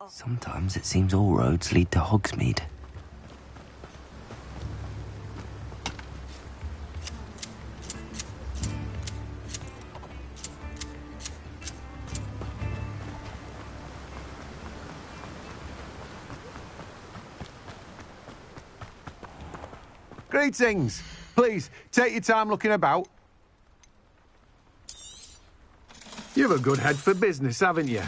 Sometimes it seems all roads lead to Hogsmeade. Greetings. Please, take your time looking about. You've a good head for business, haven't you?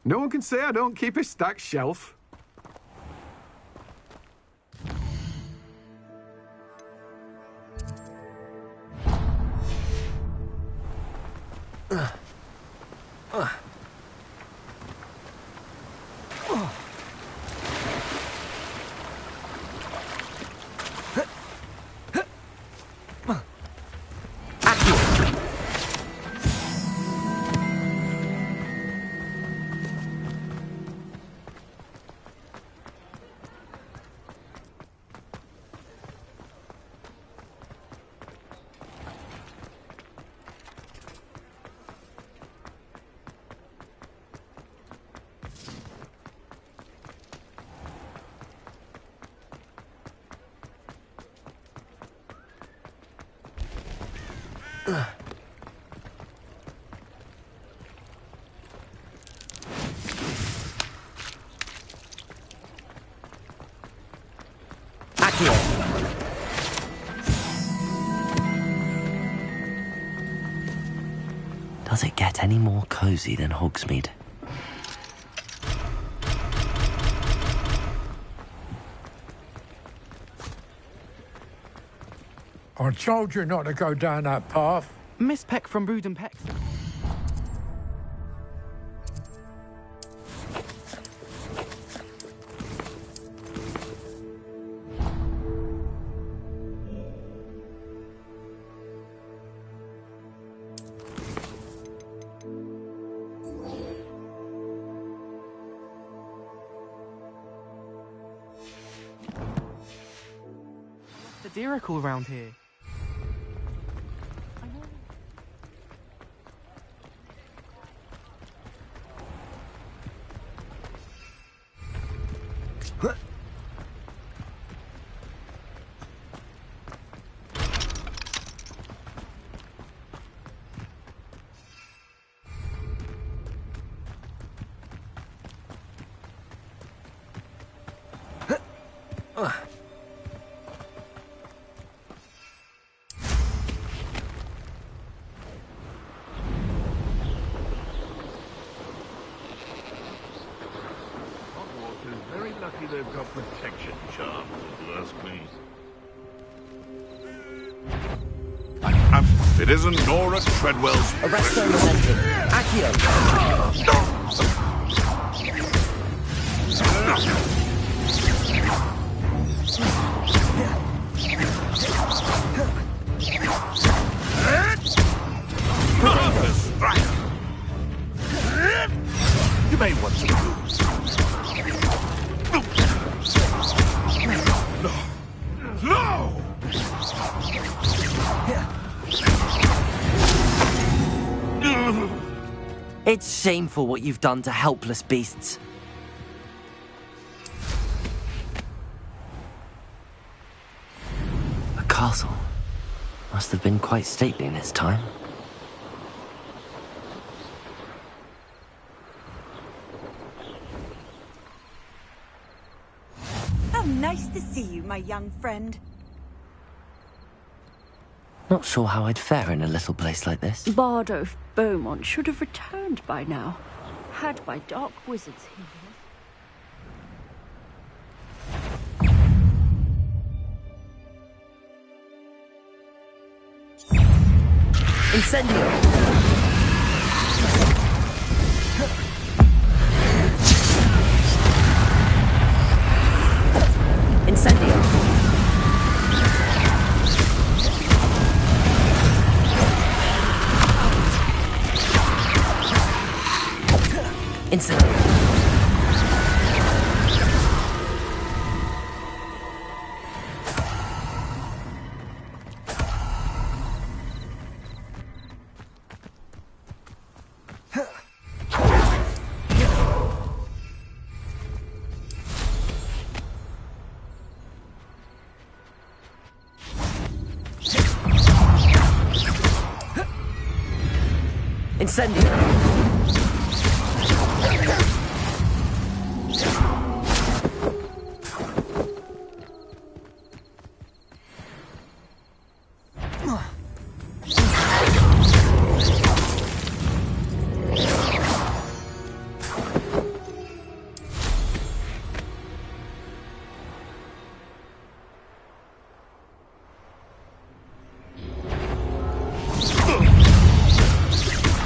No one can say I don't keep a stacked shelf. Does it get any more cosy than Hogsmeade? I told you not to go down that path. Miss Peck from Brood and Peck. The deer are cool around here. Very lucky they've got protection charms, if you ask me. It isn't Nora Treadwell's... Arresto Momentum. Accio. You may want to lose. No! It's shameful what you've done to helpless beasts. A castle must have been quite stately in its time. How nice to see you, my young friend. Not sure how I'd fare in a little place like this. Bardolph Beaumont should have returned by now, had by dark wizards he Incendio! Incendio. Incendio. Incendio.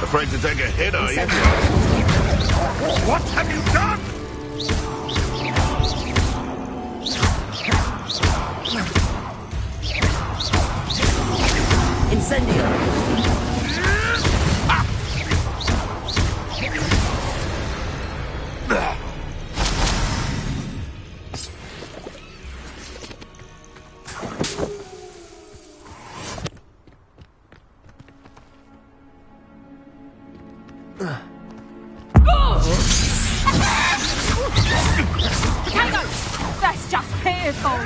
Afraid to take a hit, are you? What have you done? Incendio. Potato! That's just pitiful!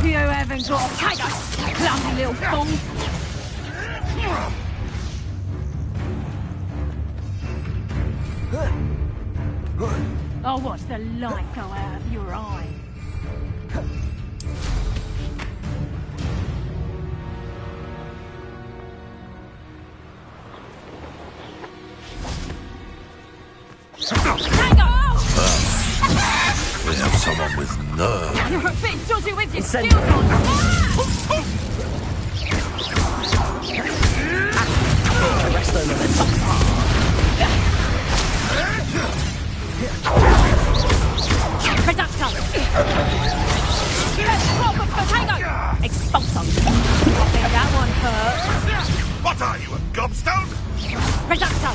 You haven't got a potato, clumsy little fool! Oh, watch the light go out of your eye. Potato! We have someone with nerve. You're a bit dodgy with your Incendio. skills on. Arresto momentum. Reducto! Let's drop with potato! Expulso! I think that one hurt. What are you, a gobstone? Reducto!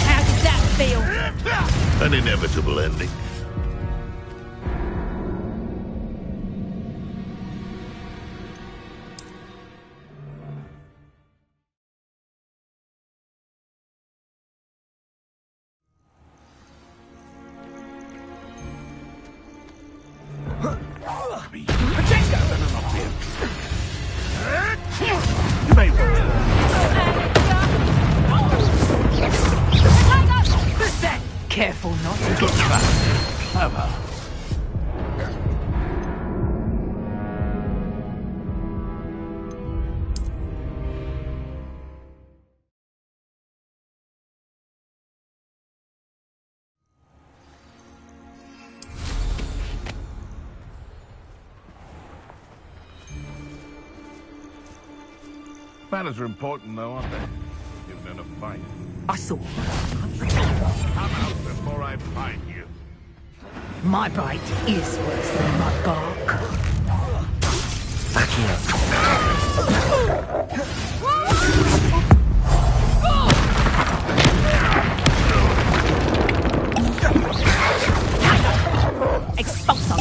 How did that feel? An inevitable ending. You may want Careful not to get trapped. Clever. Manners are important, though, aren't they? You're gonna fight. I saw. Come out before I find you. My bite is worse than my bark. Back here. Expulso!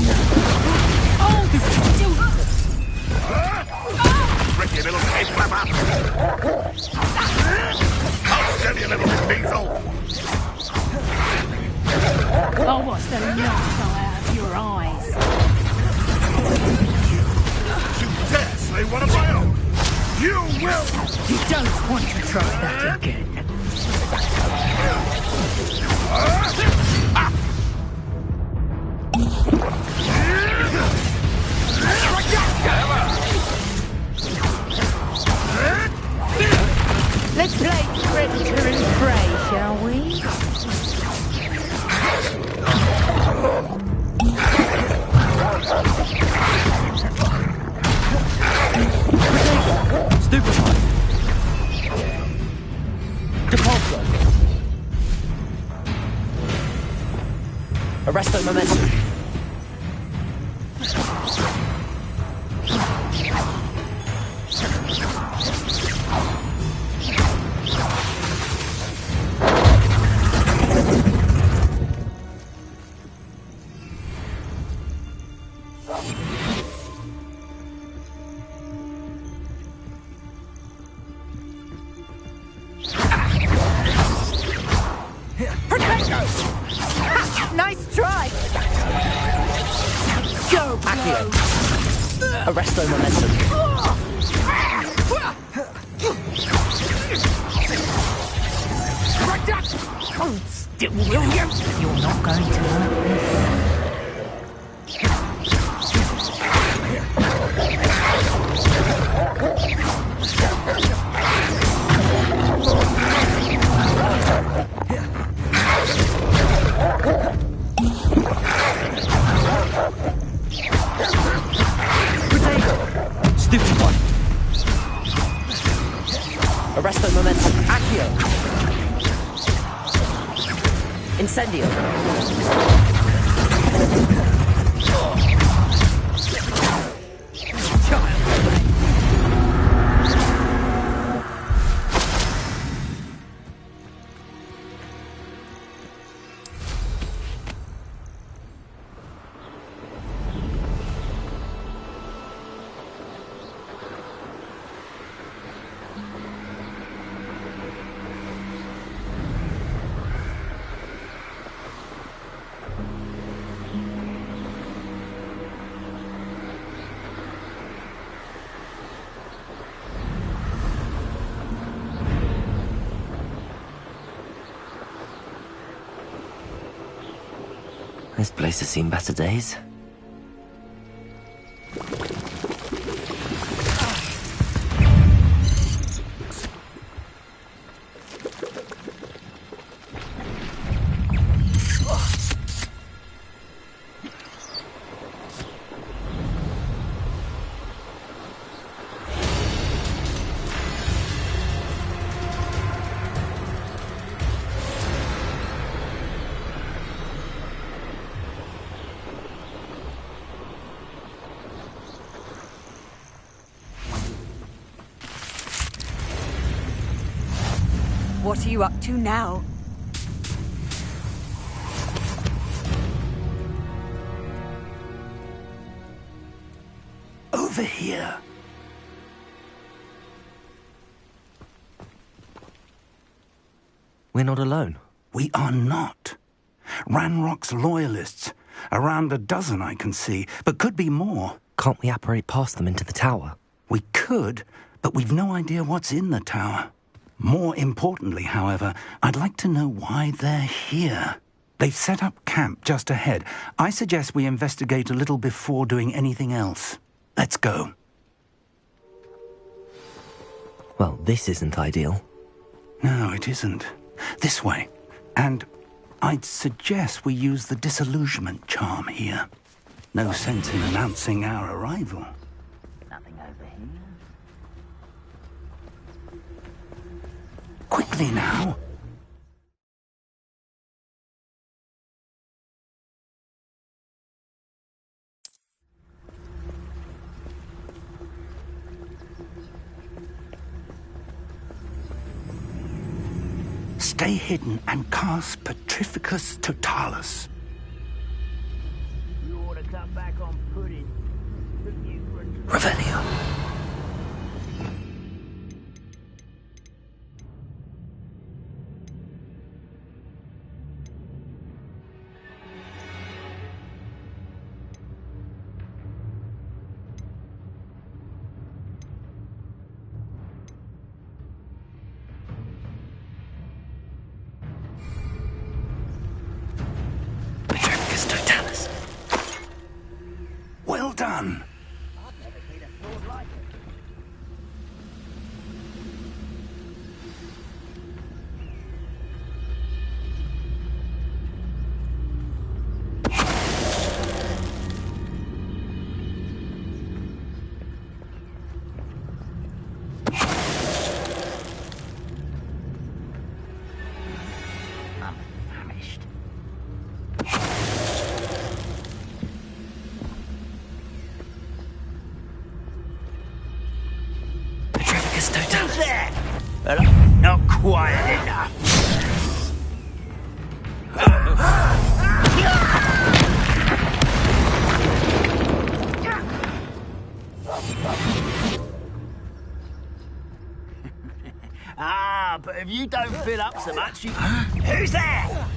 Ricky, little cave flapper! I'll send you, little diesel! Oh, what's the light go out of your eyes? You dare slay one of my own! You will! You don't want to try that again. Let's play predator and prey, shall Arresto momentum. Nice try! Go, Accio. Arresto momentum. Hold still, will you? You're not going to hurt me. Stupid one. Arresto momentum. Accio. Incendio. This place has seen better days. What are you up to now? Over here. We're not alone. We are not. Ranrock's loyalists. Around a dozen I can see, but could be more. Can't we apparate past them into the tower? We could, but we've no idea what's in the tower. More importantly, however, I'd like to know why they're here. They've set up camp just ahead. I suggest we investigate a little before doing anything else. Let's go. Well, this isn't ideal. No, it isn't. This way. And I'd suggest we use the disillusionment charm here. No sense in announcing our arrival. Nothing over here. Quickly now. Stay hidden and cast Petrificus Totalis. You ought to cut back on pudding. Revelio. Petrificus Totalis. Well done. I'm famished. there? But not quiet enough. Ah, but if you don't fill up so much, you... Who's there?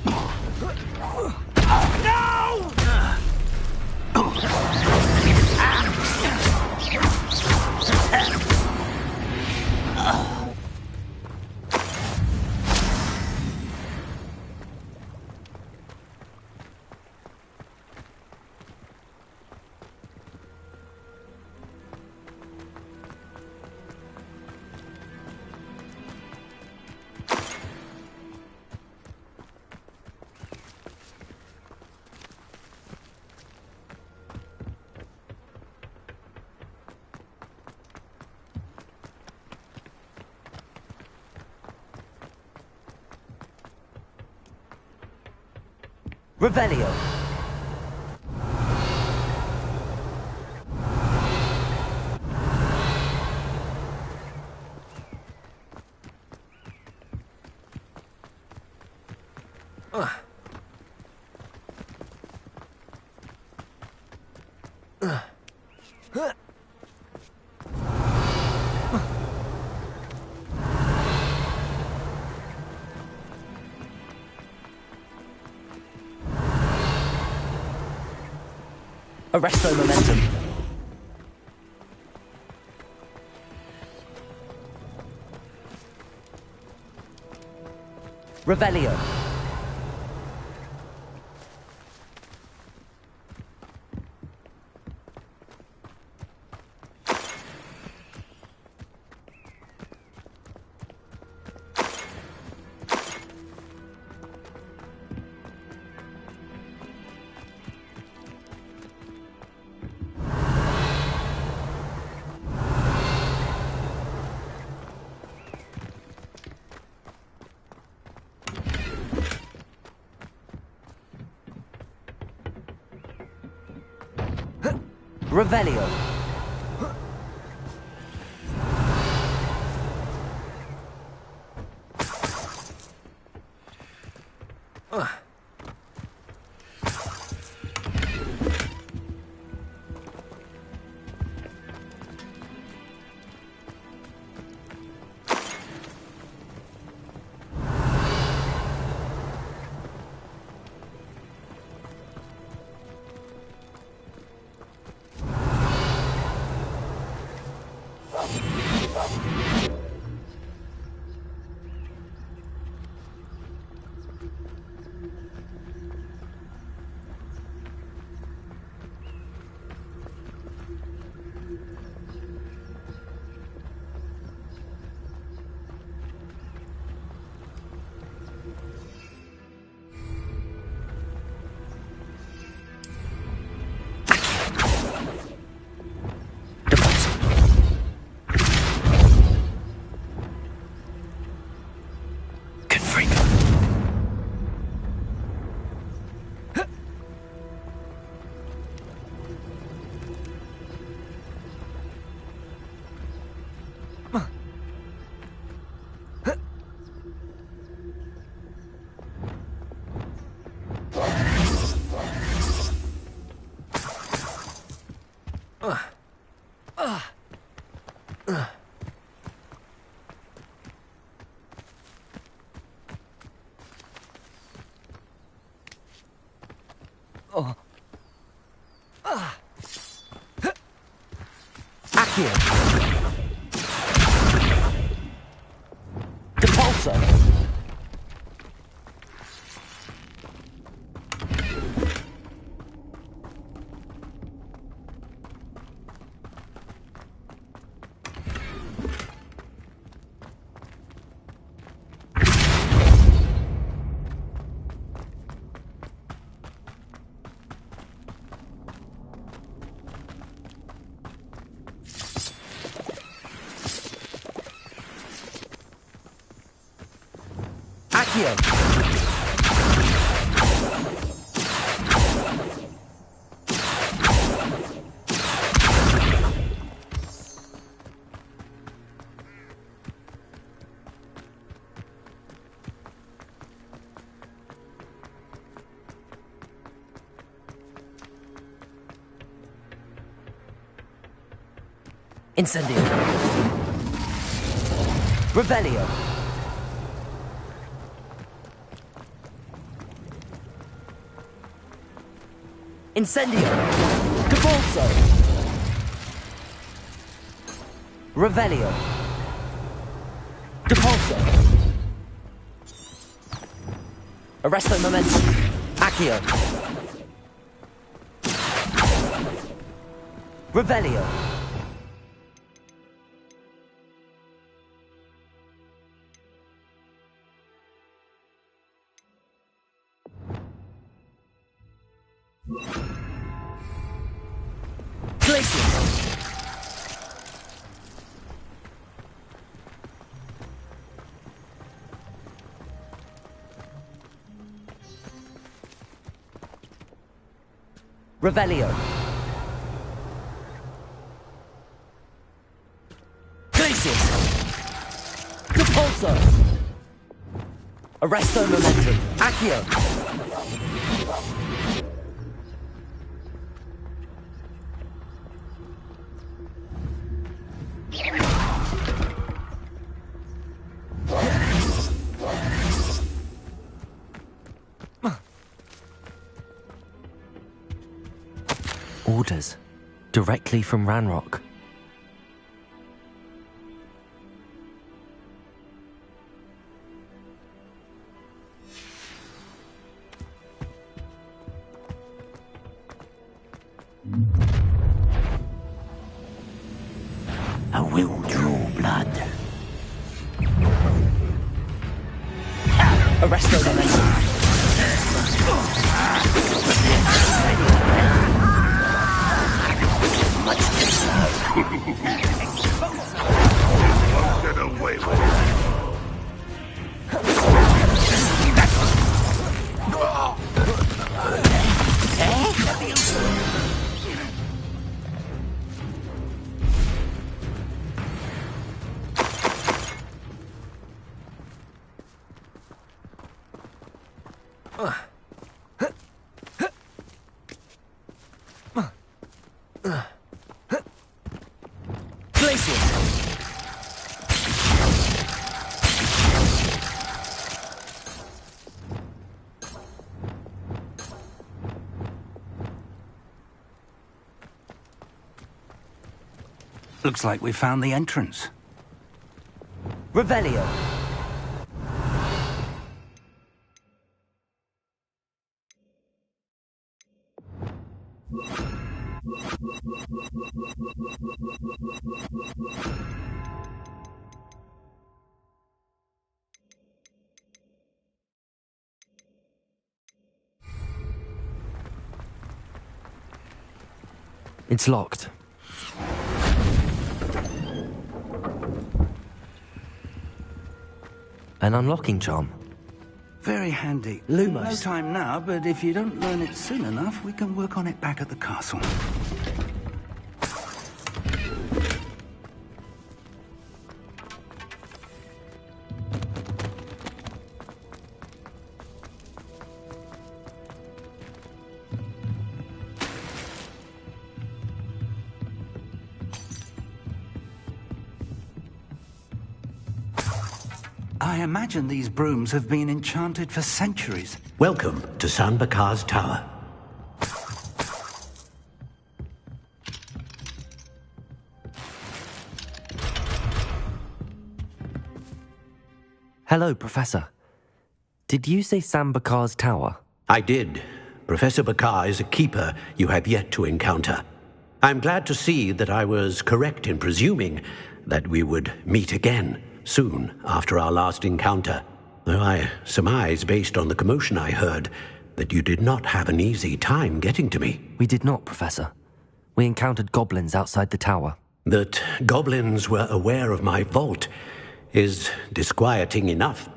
No! Revelio. Arresto momentum. Revelio. Revelio. Accio. Depulso. Accio. Incendio. Revelio. Incendio. Cabalso. Revelio. Depulso. Arresto momentum. Accio. Revelio. Glacius. Revelio. Glacius. Depulso. Arresto momentum. Accio. Orders. Directly from Ranrock. I will draw blood. Arresto momentum. Get away with it. Looks like we found the entrance. Revelio. It's locked. An unlocking charm. Very handy. Lumos. No time now, but if you don't learn it soon enough, we can work on it back at the castle. I imagine these brooms have been enchanted for centuries. Welcome to San Bakar's Tower. Hello, Professor. Did you say Sam Bakar's tower? I did. Professor Bakar is a keeper you have yet to encounter. I'm glad to see that I was correct in presuming that we would meet again soon after our last encounter, though I surmise, based on the commotion I heard, that you did not have an easy time getting to me. We did not, Professor. We encountered goblins outside the tower. That goblins were aware of my vault is disquieting enough.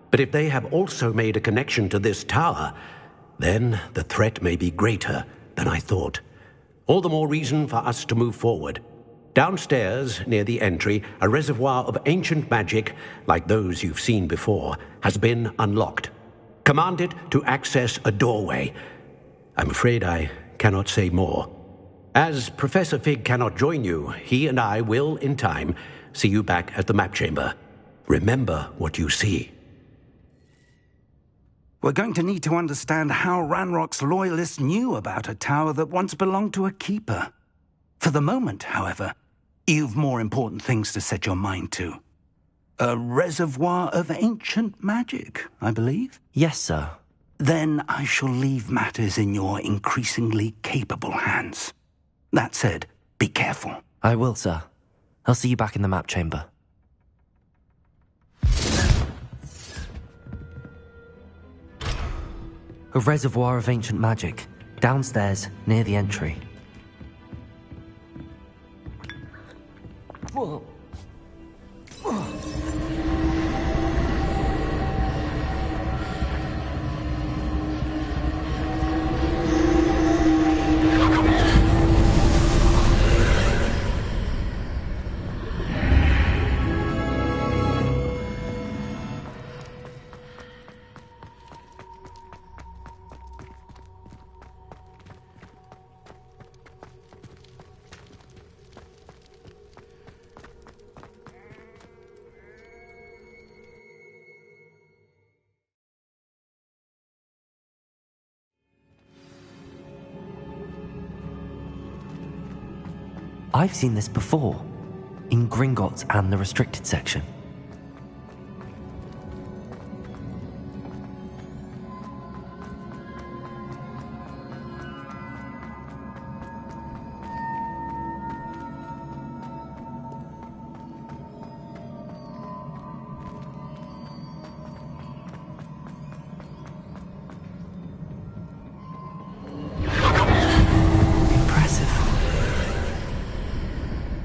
But if they have also made a connection to this tower, then the threat may be greater than I thought. All the more reason for us to move forward. Downstairs, near the entry, a reservoir of ancient magic, like those you've seen before, has been unlocked. Commanded to access a doorway. I'm afraid I cannot say more. As Professor Fig cannot join you, he and I will, in time, see you back at the map chamber. Remember what you see. We're going to need to understand how Ranrock's loyalists knew about a tower that once belonged to a keeper. For the moment, however, you've more important things to set your mind to. A reservoir of ancient magic, I believe? Yes, sir. Then I shall leave matters in your increasingly capable hands. That said, be careful. I will, sir. I'll see you back in the map chamber. A reservoir of ancient magic, downstairs near the entry. Whoa. I've seen this before, in Gringotts and the restricted section.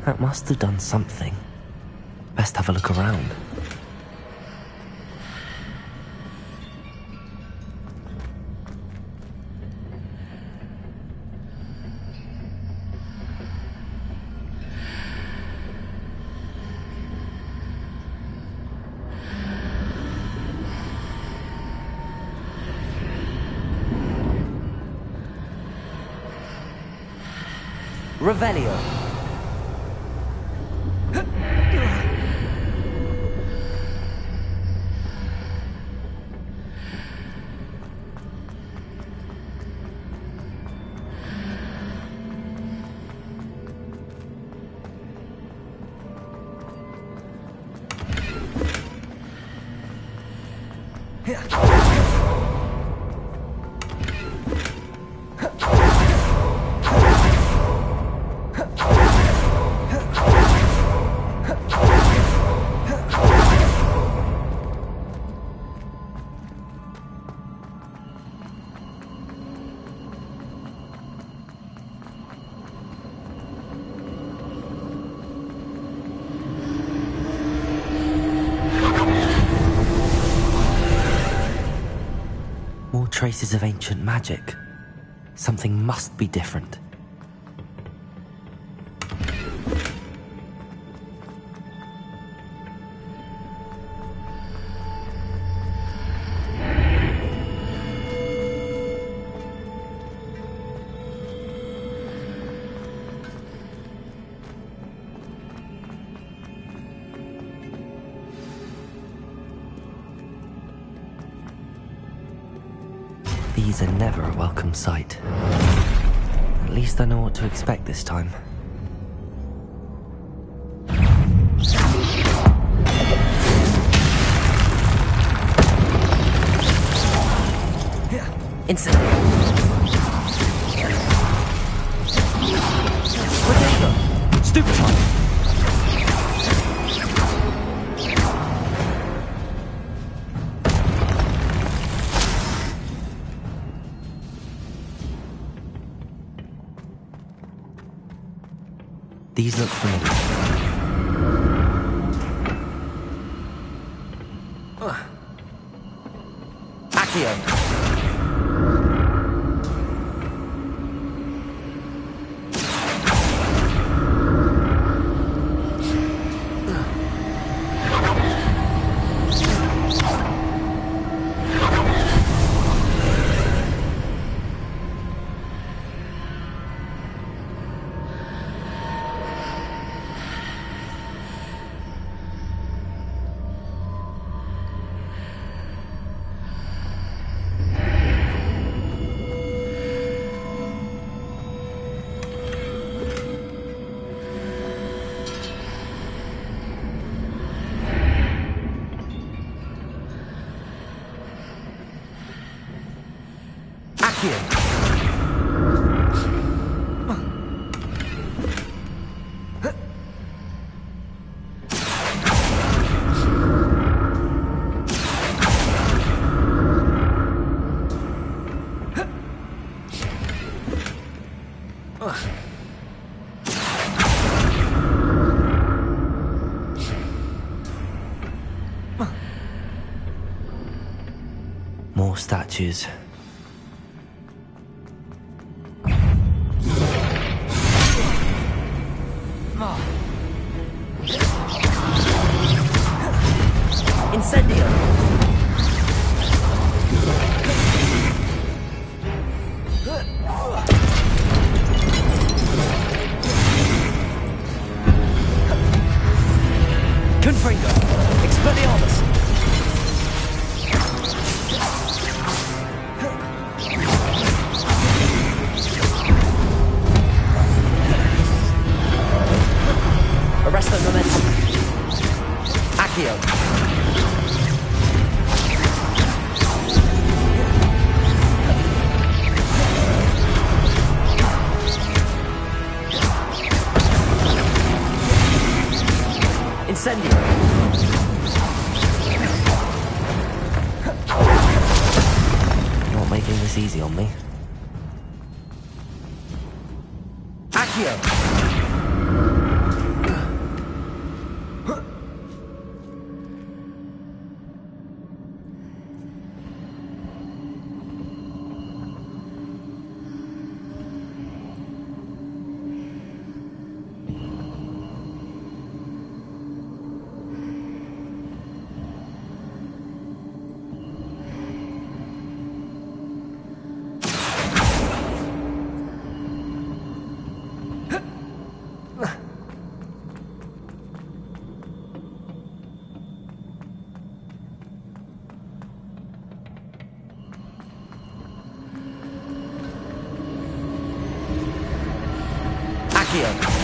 That must have done something. Best have a look around. Revelio. More traces of ancient magic. Something must be different. These are never a welcome sight. At least I know what to expect this time. Instantly. Potato! Stupid one! These look familiar. Accio. More statues. Incendio. Confringo. Expelliarmus. Arresto momentum. Accio. Incendio. Not making this easy on me. Accio. Accio.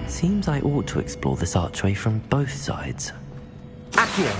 Seems I ought to explore this archway from both sides. Accio.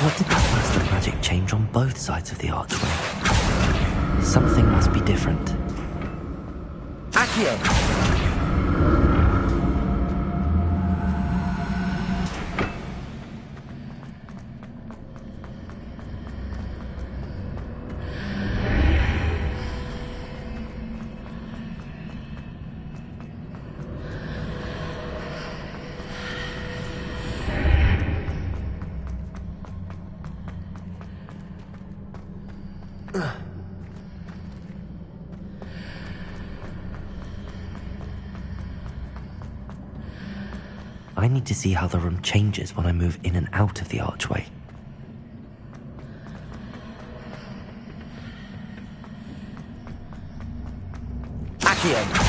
What did that burst of magic change on both sides of the archway? Something must be different. Accio. I need to see how the room changes when I move in and out of the archway. Accio.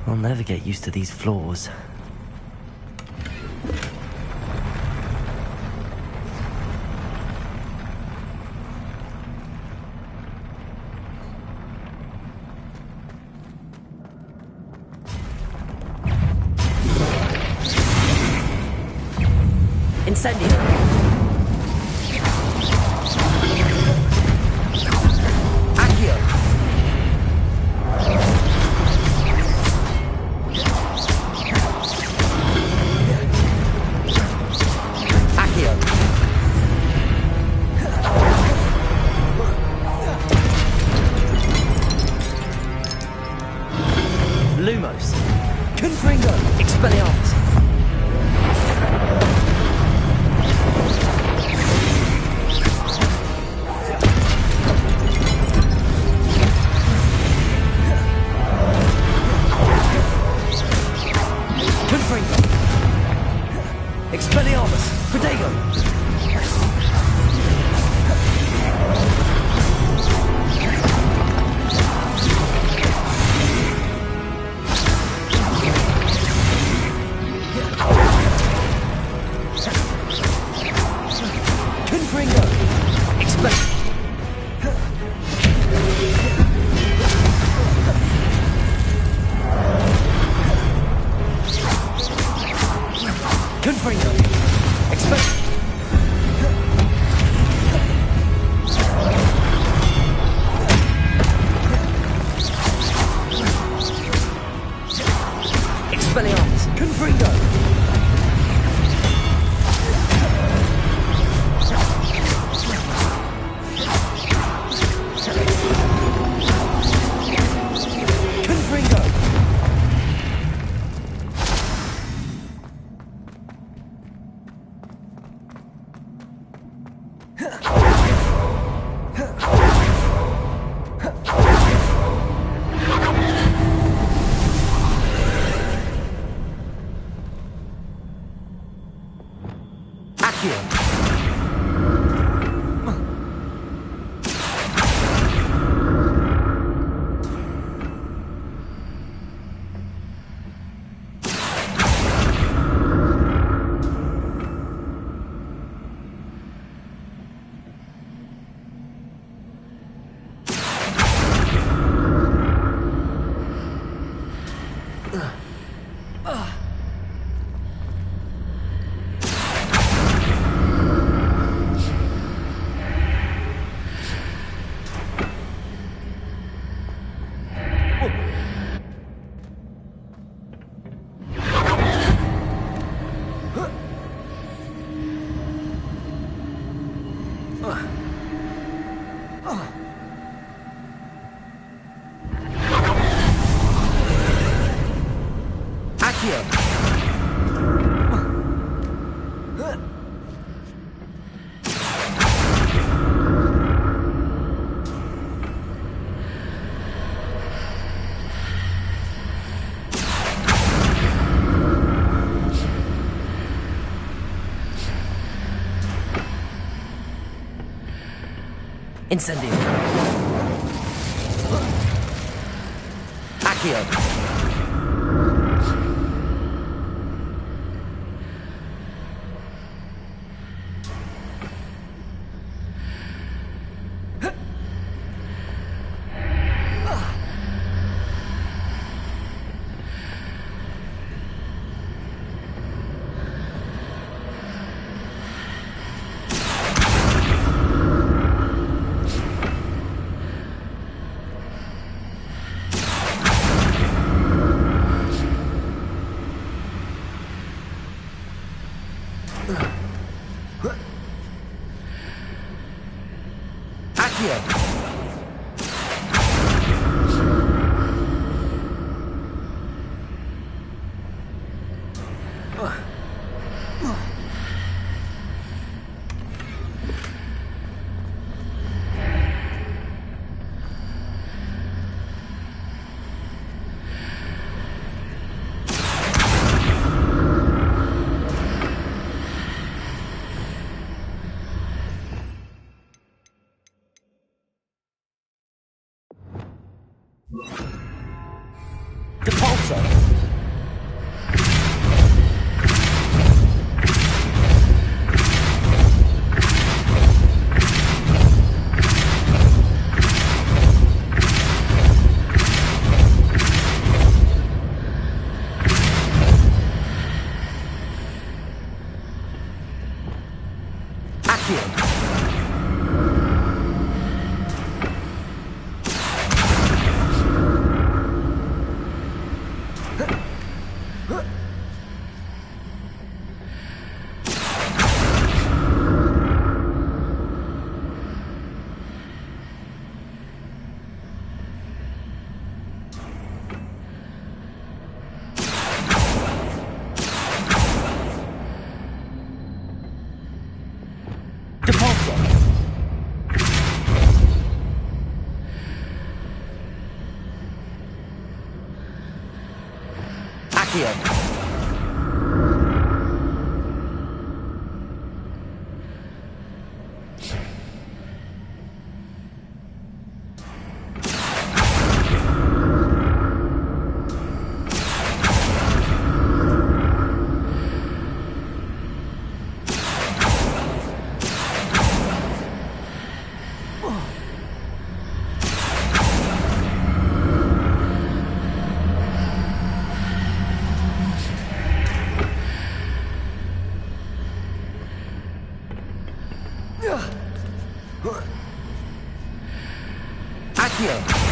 I'll never get used to these floors. Incendio. Accio. close. Confringo! Expelliarmus! Confringo! Expelliarmus! Protego! Confringo! Confringo! Expelliarmus! Confringo! Confringo! Accio! Accio! Incendio! Accio! Accio! Depulso! Accio! Depulso. Accio.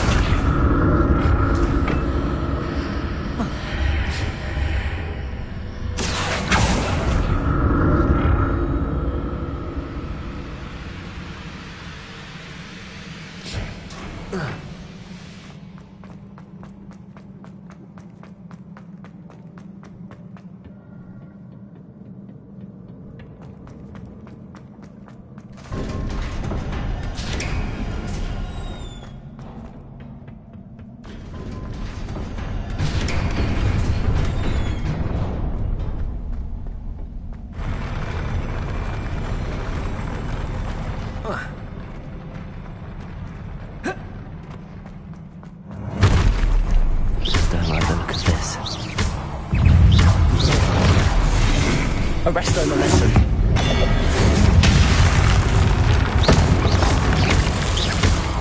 Arresto momentum.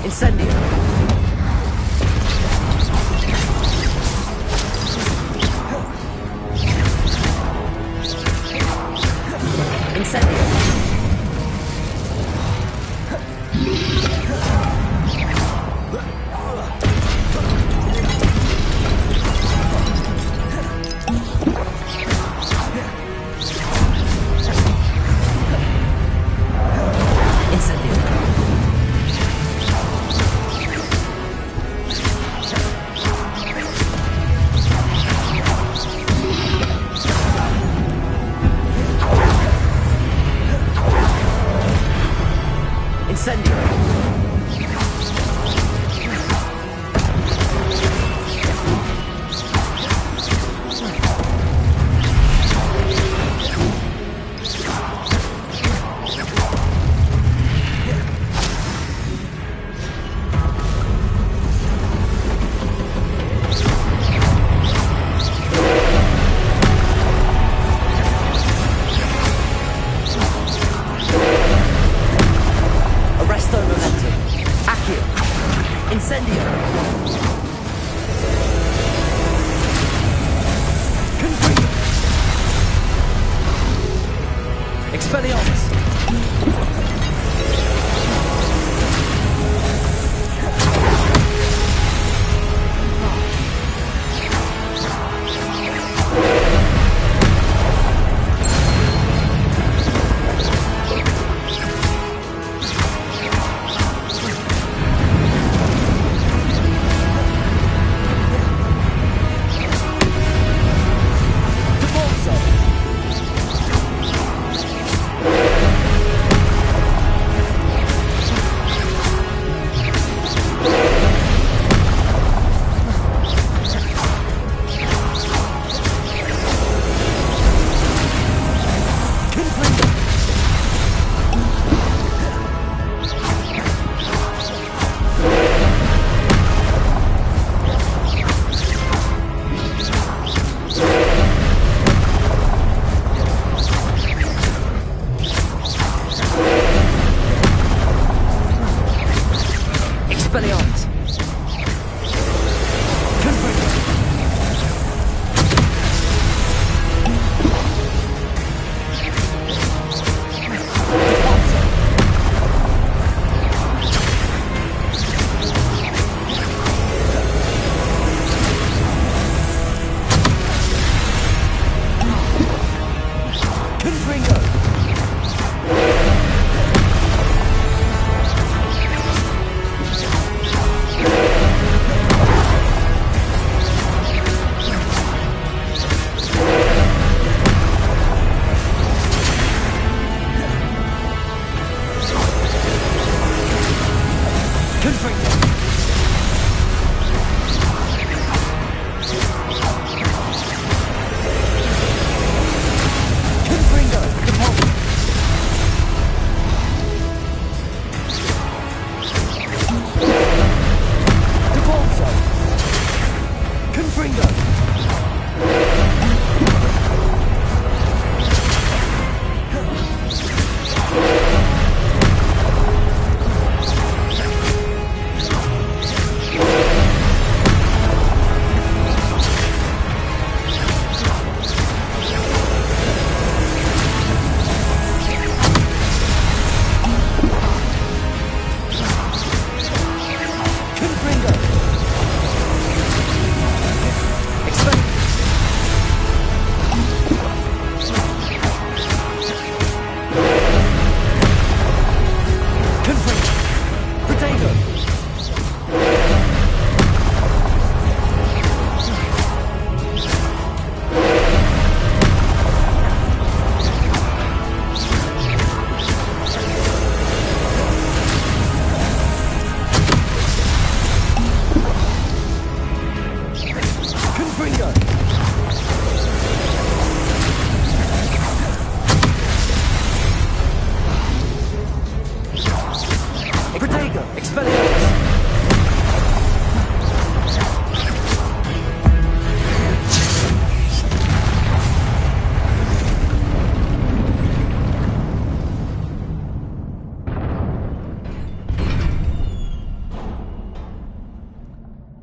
Incendio. Incendio.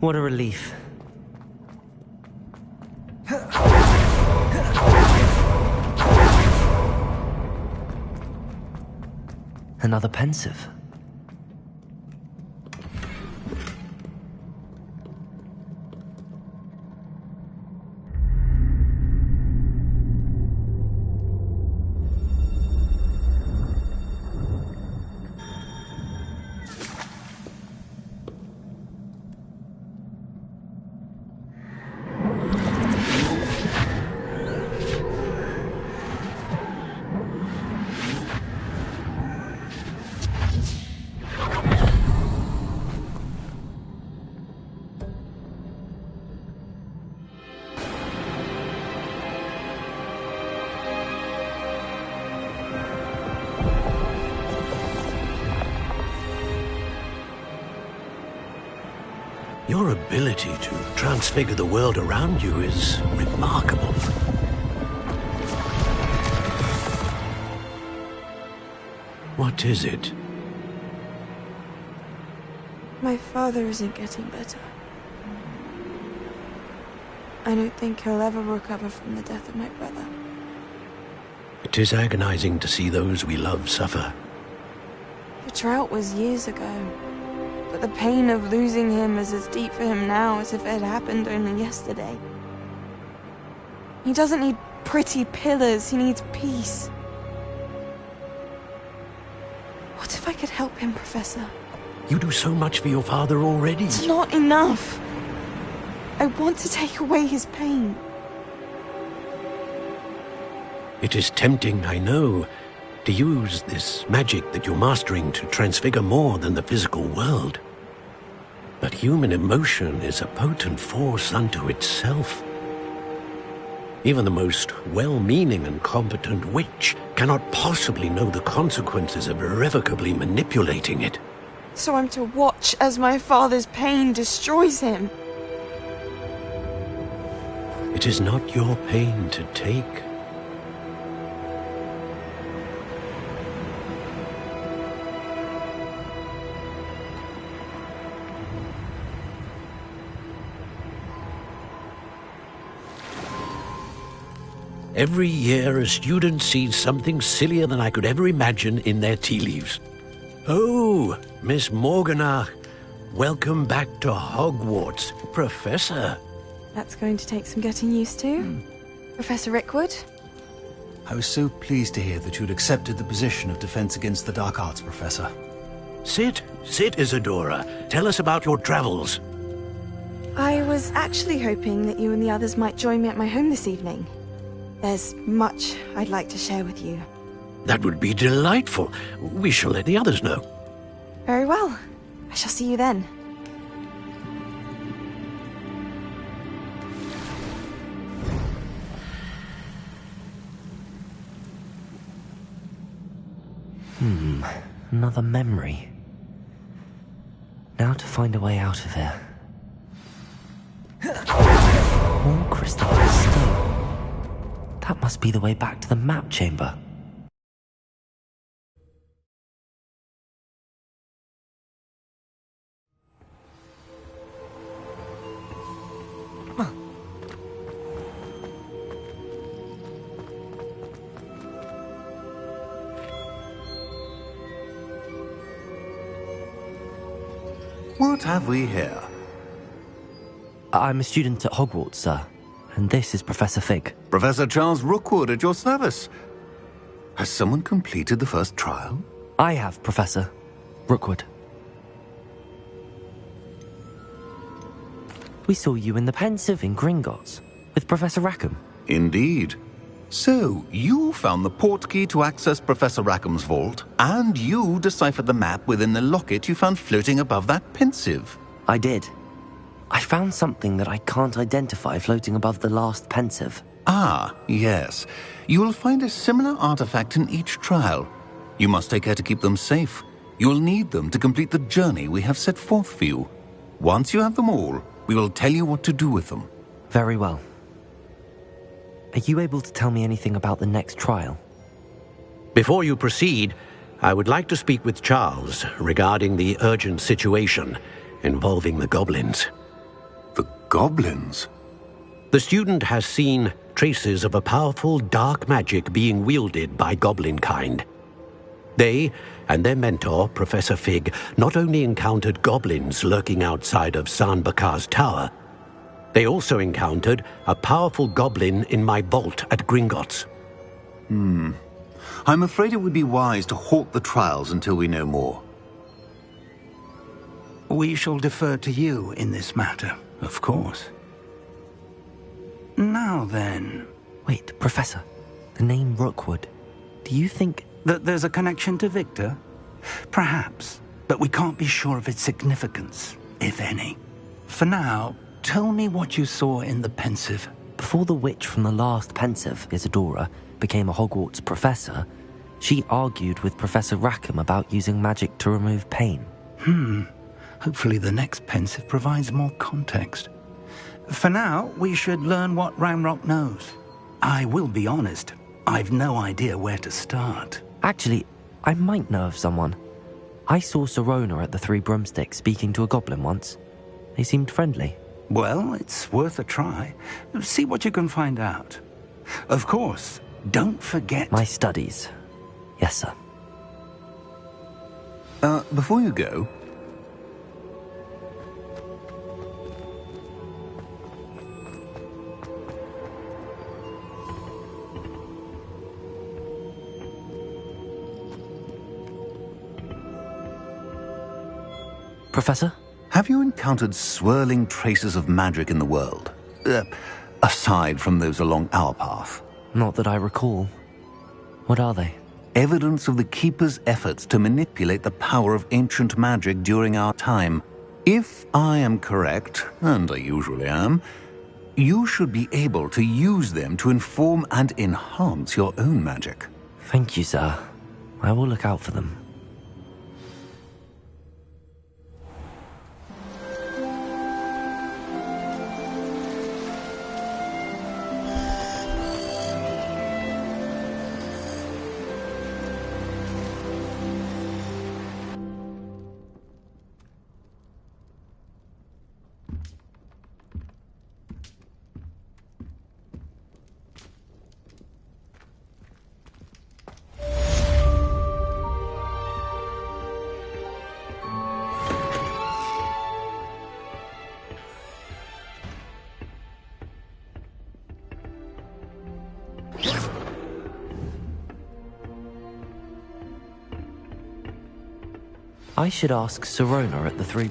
What a relief. Another pensive. Your ability to transfigure the world around you is remarkable. What is it? My father isn't getting better. I don't think he'll ever recover from the death of my brother. It is agonizing to see those we love suffer. The drought was years ago, but the pain of losing him is as deep for him now as if it had happened only yesterday. He doesn't need pretty pillars, he needs peace. What if I could help him, Professor? You do so much for your father already. It's not enough. I want to take away his pain. It is tempting, I know, to use this magic that you're mastering to transfigure more than the physical world. But human emotion is a potent force unto itself. Even the most well-meaning and competent witch cannot possibly know the consequences of irrevocably manipulating it. So I'm to watch as my father's pain destroys him. It is not your pain to take. Every year, a student sees something sillier than I could ever imagine in their tea leaves. Oh, Miss Morganach, welcome back to Hogwarts, Professor. That's going to take some getting used to. Professor Rickwood? I was so pleased to hear that you'd accepted the position of Defense Against the Dark Arts, Professor. Sit, Isadora. Tell us about your travels. I was actually hoping that you and the others might join me at my home this evening. There's much I'd like to share with you. That would be delightful. We shall let the others know. Very well. I shall see you then. Another memory. Now to find a way out of here. More crystallized stone. That must be the way back to the map chamber. What have we here? I'm a student at Hogwarts, sir. And this is Professor Fig. Professor Charles Rookwood at your service. Has someone completed the first trial? I have, Professor Rookwood. We saw you in the Pensive in Gringotts with Professor Rackham. Indeed. So, you found the portkey to access Professor Rackham's vault, and you deciphered the map within the locket you found floating above that Pensive. I did. I found something that I can't identify floating above the last Pensive. Ah, yes. You will find a similar artifact in each trial. You must take care to keep them safe. You will need them to complete the journey we have set forth for you. Once you have them all, we will tell you what to do with them. Very well. Are you able to tell me anything about the next trial? Before you proceed, I would like to speak with Charles regarding the urgent situation involving the goblins. Goblins? The student has seen traces of a powerful dark magic being wielded by goblin kind. They and their mentor, Professor Fig, not only encountered goblins lurking outside of San Bakar's tower, they also encountered a powerful goblin in my vault at Gringotts. I'm afraid it would be wise to halt the trials until we know more. We shall defer to you in this matter, of course. Now then... Wait, Professor. The name Rookwood. Do you think... that there's a connection to Victor? Perhaps, but we can't be sure of its significance, if any. For now, tell me what you saw in the Pensive. Before the witch from the last Pensive, Isadora, became a Hogwarts professor, she argued with Professor Rackham about using magic to remove pain. Hopefully the next Pensive provides more context. For now, we should learn what Ranrock knows. I will be honest, I've no idea where to start. Actually, I might know of someone. I saw Sirona at the Three Broomsticks speaking to a goblin once. They seemed friendly. Well, it's worth a try. See what you can find out. Of course, don't forget... My studies. Yes, sir. Before you go... Professor? Have you encountered swirling traces of magic in the world? Aside from those along our path? Not that I recall. What are they? Evidence of the Keeper's efforts to manipulate the power of ancient magic during our time. If I am correct, and I usually am, you should be able to use them to inform and enhance your own magic. Thank you, sir. I will look out for them. I should ask Sirona at the Three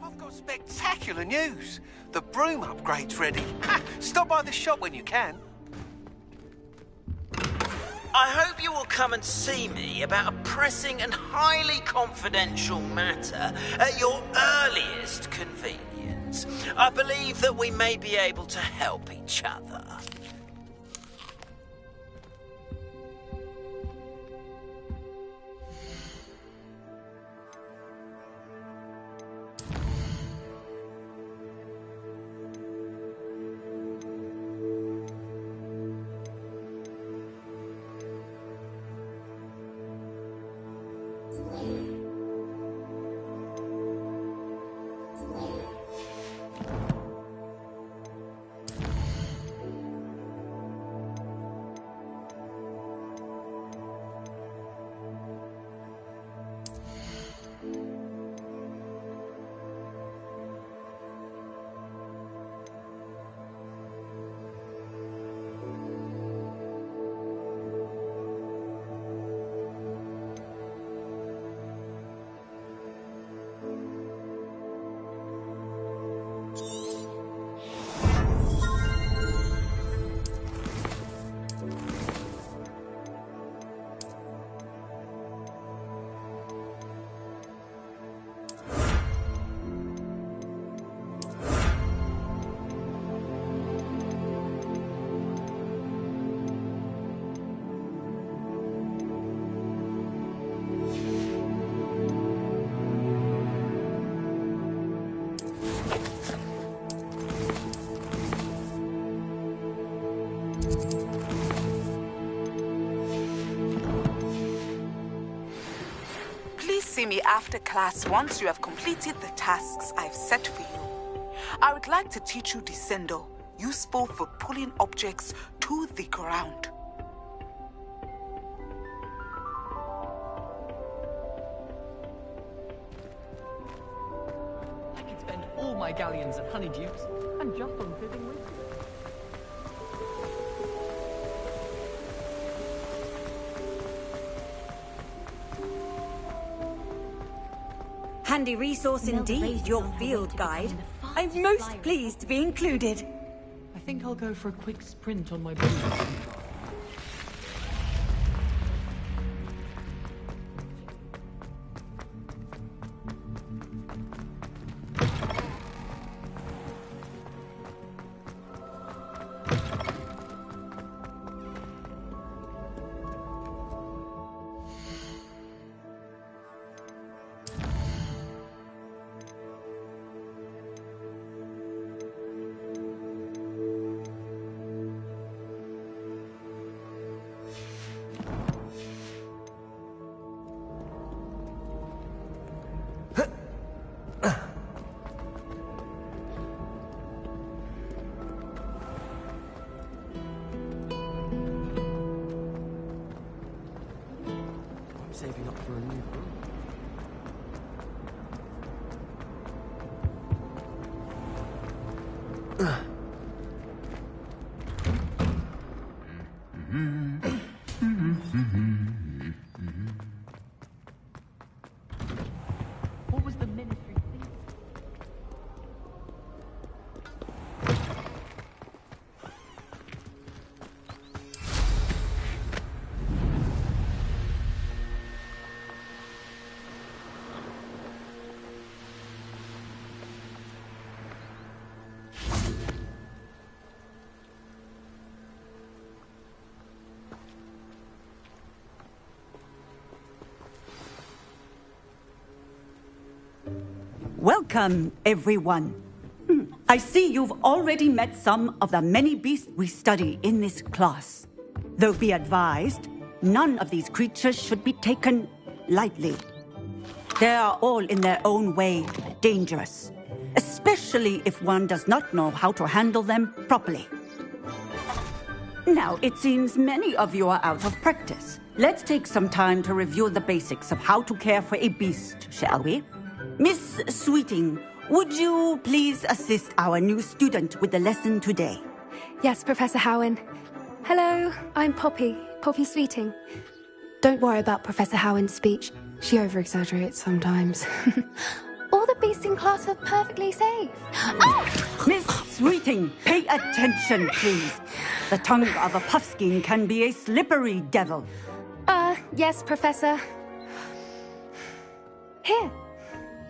I've got spectacular news. The broom upgrade's ready. Stop by the shop when you can. I hope you will come and see me about a pressing and highly confidential matter at your earliest convenience. I believe that we may be able to help each other. See me after class once you have completed the tasks I've set for you. I would like to teach you Descendo, useful for pulling objects to the ground. I could spend all my galleons at Honeydukes and just on fizzing whiskey. Handy resource indeed, your field guide. I'm most pleased to be included. I think I'll go for a quick sprint on my boots. Saving up for a new broom. What was the ministry thinking? Welcome, everyone. I see you've already met some of the many beasts we study in this class. Though be advised, none of these creatures should be taken lightly. They are all in their own way dangerous, especially if one does not know how to handle them properly. Now, it seems many of you are out of practice. Let's take some time to review the basics of how to care for a beast, shall we? Miss Sweeting, would you please assist our new student with the lesson today? Yes, Professor Howen. Hello, I'm Poppy Sweeting. Don't worry about Professor Howen's speech. She over-exaggerates sometimes. All the beasts in class are perfectly safe. Oh! Miss Sweeting, pay attention, please. The tongue of a puffskein can be a slippery devil. Yes, Professor. Here.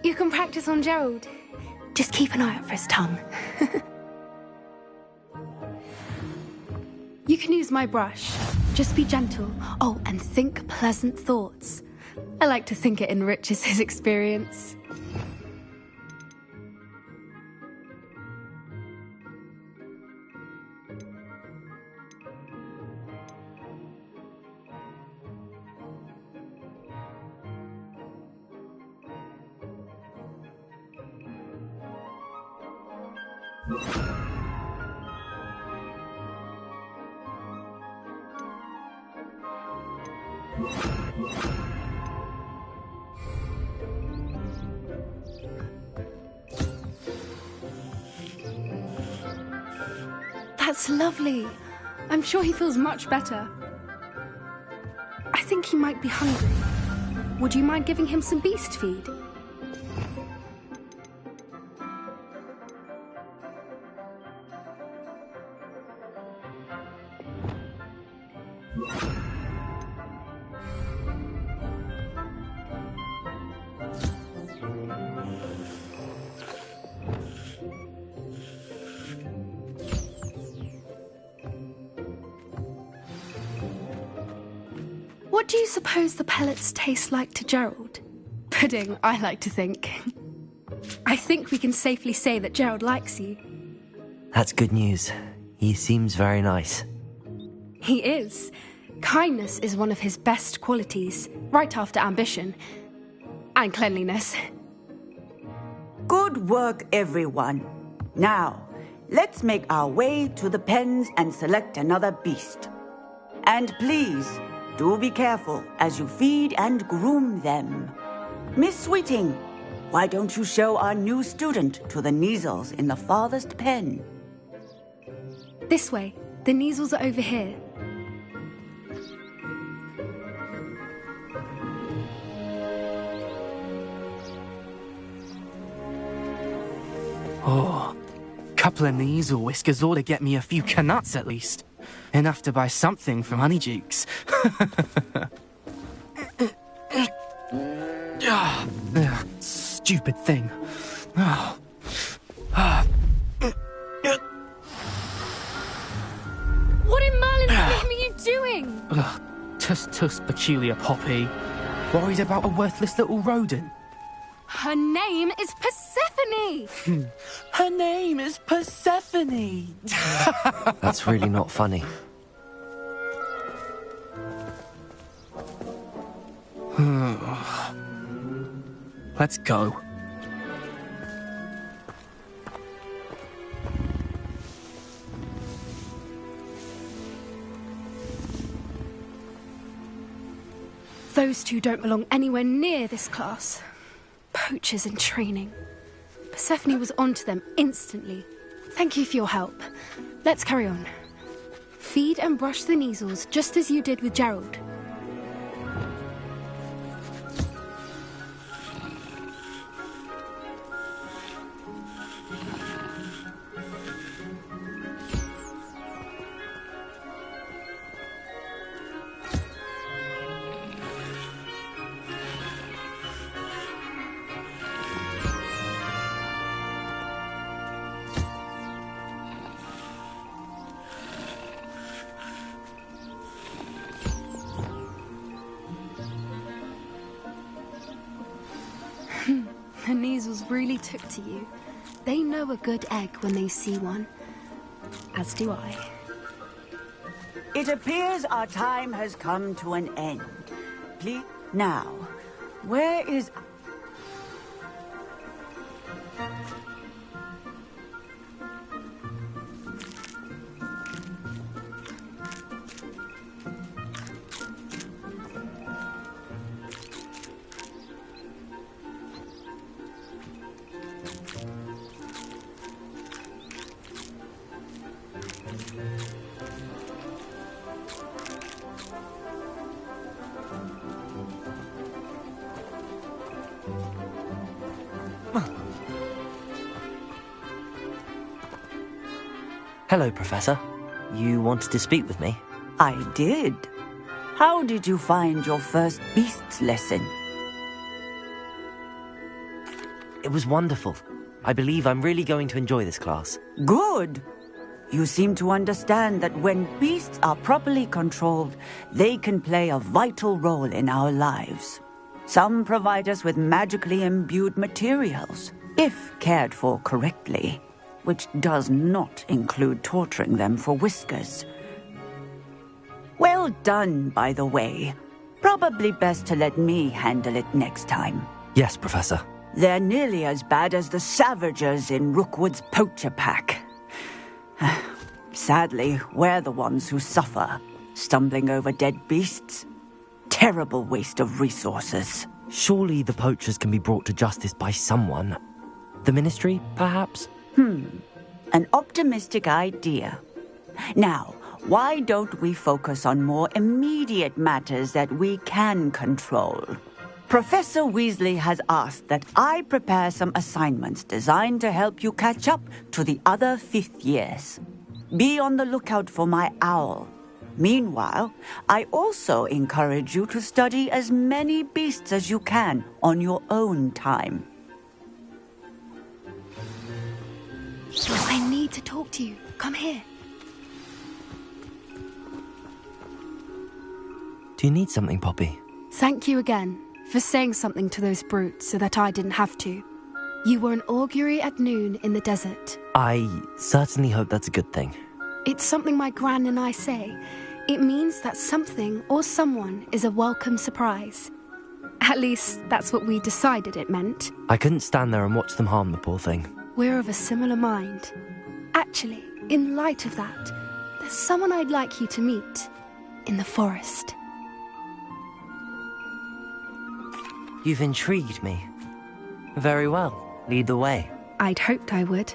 You can practice on Gerald. Just keep an eye out for his tongue. You can use my brush. Just be gentle. Oh, and think pleasant thoughts. I like to think it enriches his experience. That's lovely. I'm sure he feels much better. I think he might be hungry. Would you mind giving him some beast feed? What do you suppose the pellets taste like to Gerald? Pudding, I like to think. I think we can safely say that Gerald likes you. That's good news. He seems very nice. He is. Kindness is one of his best qualities, right after ambition. And cleanliness. Good work, everyone. Now, let's make our way to the pens and select another beast. And please, do be careful as you feed and groom them. Miss Sweeting, why don't you show our new student to the Neasels in the farthest pen? This way. The Neasels are over here. Oh, couple of Neasel whiskers ought to get me a few canuts at least. Enough to buy something from Honeydukes. Stupid thing. What in Merlin's name are you doing? Tuss, peculiar Poppy. Worried about a worthless little rodent? Her name is Persephone! Her name is Persephone! That's really not funny. Let's go. Those two don't belong anywhere near this class. Poachers in training. Persephone was onto them instantly. Thank you for your help. Let's carry on. Feed and brush the Neasels just as you did with Gerald. The Neasels really took to you. They know a good egg when they see one. As do I. It appears our time has come to an end. Please, now, where is... Hello, Professor. You wanted to speak with me? I did. How did you find your first beasts lesson? It was wonderful. I believe I'm really going to enjoy this class. Good. You seem to understand that when beasts are properly controlled, they can play a vital role in our lives. Some provide us with magically imbued materials, if cared for correctly, which does not include torturing them for whiskers. Well done, by the way. Probably best to let me handle it next time. Yes, Professor. They're nearly as bad as the Savagers in Rookwood's poacher pack. Sadly, we're the ones who suffer, stumbling over dead beasts. Terrible waste of resources. Surely the poachers can be brought to justice by someone. The Ministry, perhaps? An optimistic idea. Now, why don't we focus on more immediate matters that we can control? Professor Weasley has asked that I prepare some assignments designed to help you catch up to the other fifth years. Be on the lookout for my owl. Meanwhile, I also encourage you to study as many beasts as you can on your own time. I need to talk to you. Come here. Do you need something, Poppy? Thank you again for saying something to those brutes so that I didn't have to. You were an augury at noon in the desert. I certainly hope that's a good thing. It's something my gran and I say. It means that something or someone is a welcome surprise. At least, that's what we decided it meant. I couldn't stand there and watch them harm the poor thing. we're of a similar mind. Actually, in light of that, there's someone I'd like you to meet in the forest. You've intrigued me. Very well. Lead the way. I'd hoped I would.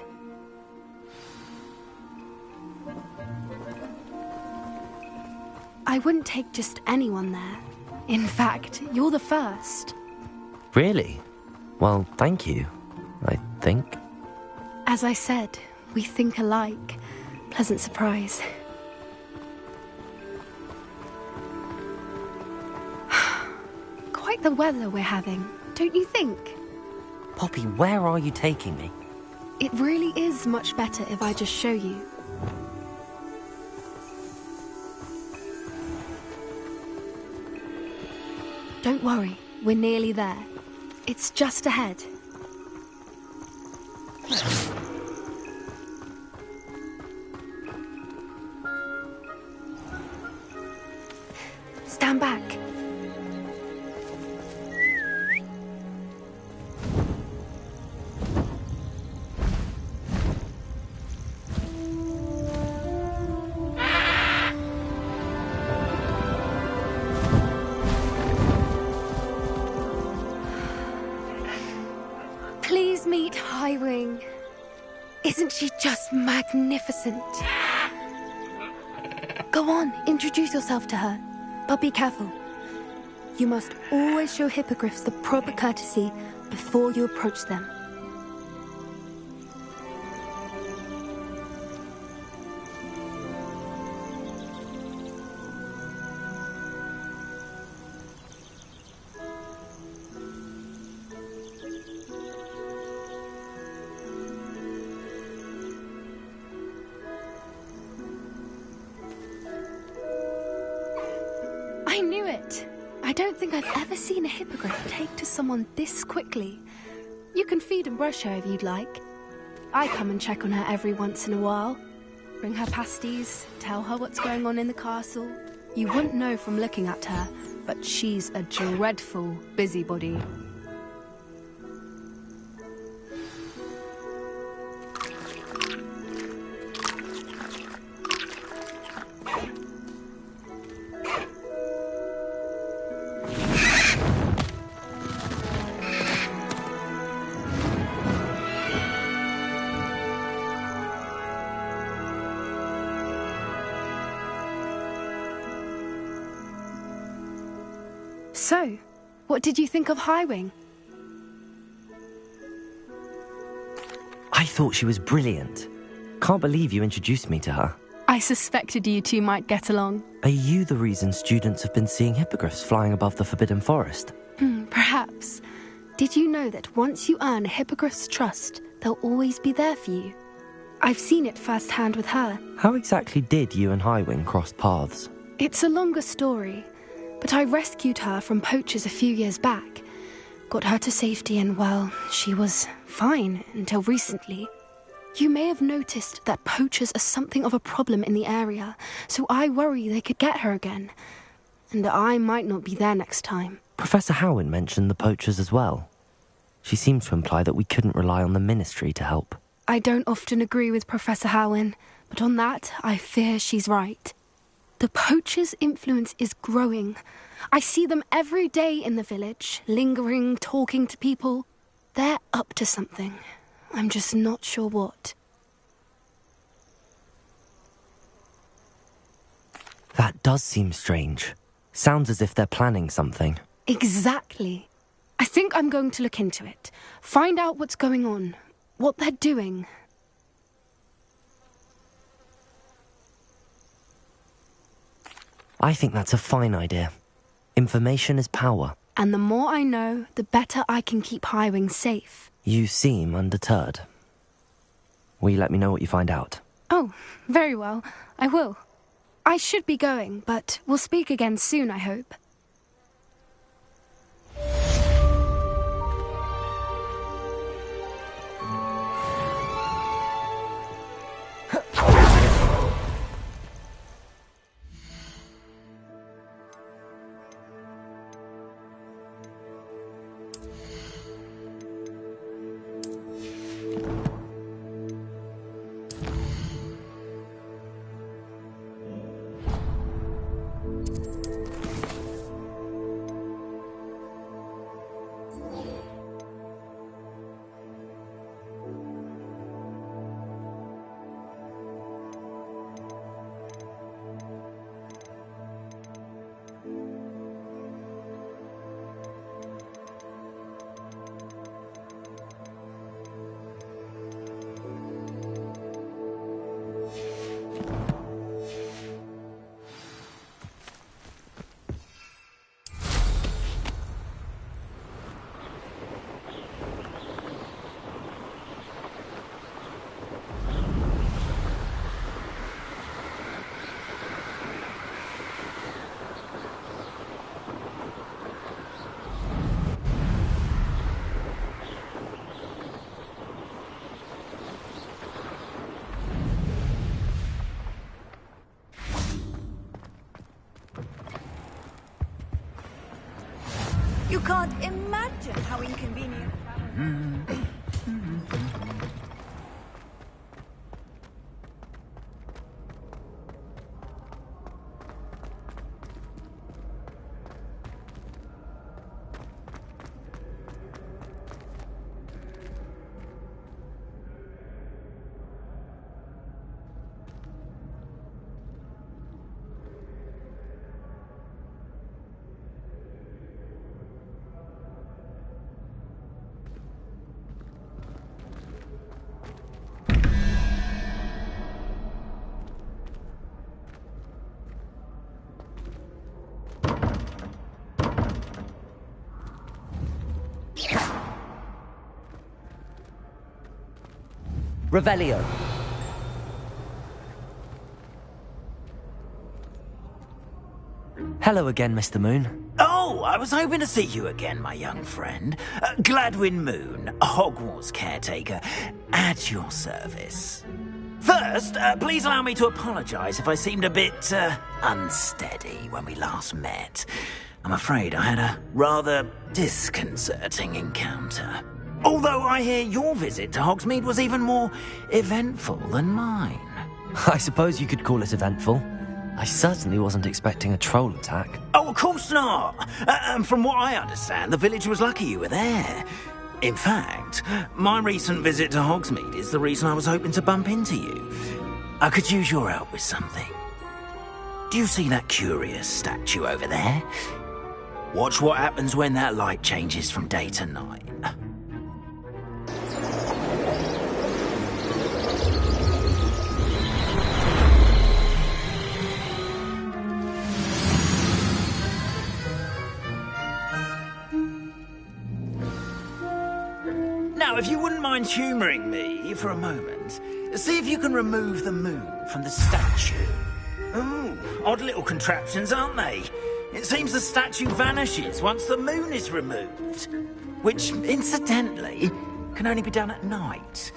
I wouldn't take just anyone there. In fact, you're the first. Really? Well, thank you, I think. As I said, we think alike. Pleasant surprise. Quite the weather we're having, don't you think? Poppy, where are you taking me? It really is much better if I just show you. Don't worry, we're nearly there. It's just ahead. Stand back. Please meet Highwing. Isn't she just magnificent? Go on, introduce yourself to her. But be careful. You must always show hippogriffs the proper courtesy before you approach them. I knew it! I don't think I've ever seen a hippogriff take to someone this quickly. You can feed and brush her if you'd like. I come and check on her every once in a while. Bring her pasties, tell her what's going on in the castle. You wouldn't know from looking at her, but she's a dreadful busybody. So, what did you think of Highwing? I thought she was brilliant. Can't believe you introduced me to her. I suspected you two might get along. Are you the reason students have been seeing hippogriffs flying above the Forbidden Forest? Perhaps. Did you know that once you earn a hippogriff's trust, they'll always be there for you? I've seen it firsthand with her. How exactly did you and Highwing cross paths? It's a longer story, but I rescued her from poachers a few years back. Got her to safety and, well, she was fine until recently. You may have noticed that poachers are something of a problem in the area, so I worry they could get her again. And I might not be there next time. Professor Howin mentioned the poachers as well. She seemed to imply that we couldn't rely on the ministry to help. I don't often agree with Professor Howin, but on that, I fear she's right. The poachers' influence is growing. I see them every day in the village, lingering, talking to people. They're up to something. I'm just not sure what. That does seem strange. Sounds as if they're planning something. Exactly. I think I'm going to look into it. Find out what's going on, what they're doing. I think that's a fine idea. Information is power. And the more I know, the better I can keep Highwing safe. You seem undeterred. Will you let me know what you find out? Oh, very well. I will. I should be going, but we'll speak again soon, I hope. can't imagine how inconvenient. Revelio. Hello again, Mr. Moon. Oh, I was hoping to see you again, my young friend. Gladwin Moon, Hogwarts caretaker, at your service. First, please allow me to apologise if I seemed a bit unsteady when we last met. I'm afraid I had a rather disconcerting encounter. Although I hear your visit to Hogsmeade was even more eventful than mine. I suppose you could call it eventful. I certainly wasn't expecting a troll attack. Oh, of course not. And from what I understand, the village was lucky you were there. In fact, my recent visit to Hogsmeade is the reason I was hoping to bump into you. I could use your help with something. Do you see that curious statue over there? Watch what happens when that light changes from day to night. Now, if you wouldn't mind humouring me for a moment, see if you can remove the moon from the statue. Ooh, odd little contraptions, aren't they? It seems the statue vanishes once the moon is removed, which, incidentally, can only be done at night.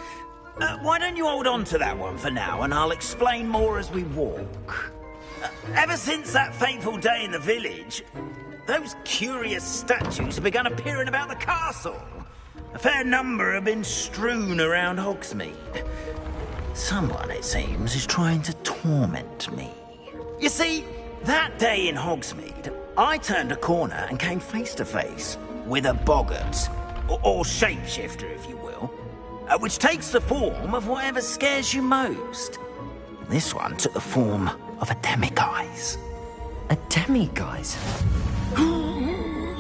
Why don't you hold on to that one for now, and I'll explain more as we walk. Ever since that fateful day in the village, those curious statues have begun appearing about the castle. A fair number have been strewn around Hogsmeade. Someone, it seems, is trying to torment me. You see, that day in Hogsmeade, I turned a corner and came face to face with a boggart, or shapeshifter, if you will, which takes the form of whatever scares you most. This one took the form of a demiguise. A demiguise?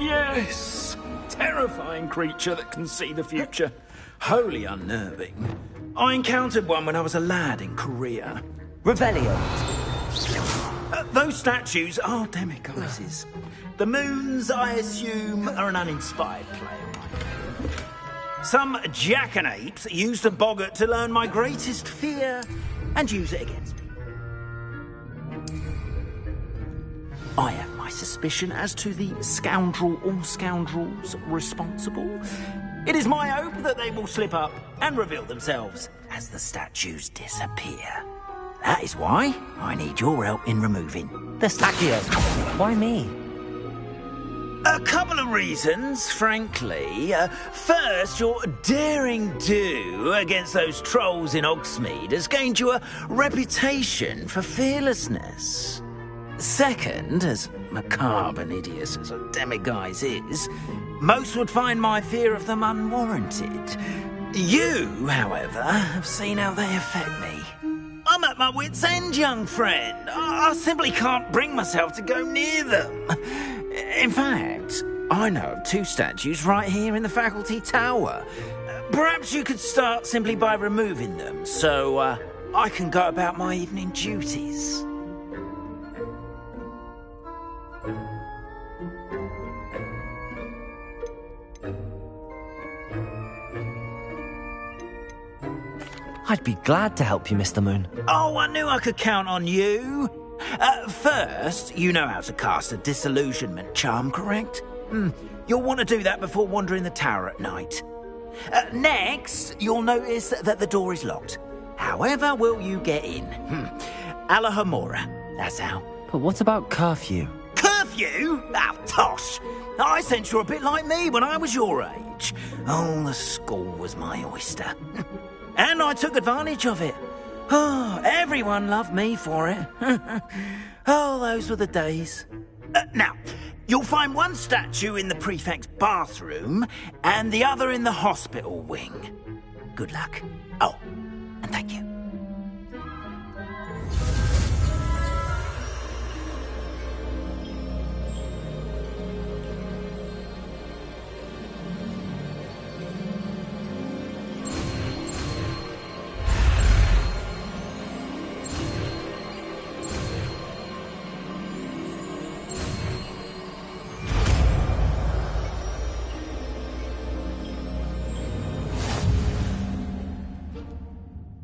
Yes! Terrifying creature that can see the future. Wholly unnerving. I encountered one when I was a lad in Korea. Revelio. Those statues are demiguises. The moons, I assume, are an uninspired play. Some jackanapes used a boggart to learn my greatest fear and use it against me. I have my suspicion as to the scoundrel or scoundrels responsible. It is my hope that they will slip up and reveal themselves as the statues disappear. That is why I need your help in removing the statues. Why me? A couple of reasons, frankly. First, your daring do against those trolls in Hogsmeade has gained you a reputation for fearlessness. Second, as macabre and hideous as a demiguise is, most would find my fear of them unwarranted. You, however, have seen how they affect me. I'm at my wit's end, young friend. I simply can't bring myself to go near them. In fact, I know of two statues right here in the faculty tower. Perhaps you could start simply by removing them, so I can go about my evening duties. I'd be glad to help you, Mr. Moon. Oh, I knew I could count on you. First, you know how to cast a disillusionment charm, correct? You'll want to do that before wandering the tower at night. Next, you'll notice that the door is locked. However will you get in? Alahomora, that's how. But what about curfew? Curfew? you? Oh, tosh. I sense you're a bit like me when I was your age. Oh, the school was my oyster. And I took advantage of it. Oh, everyone loved me for it. Oh, those were the days. Now, you'll find one statue in the prefect's bathroom and the other in the hospital wing. Good luck. Oh, and thank you.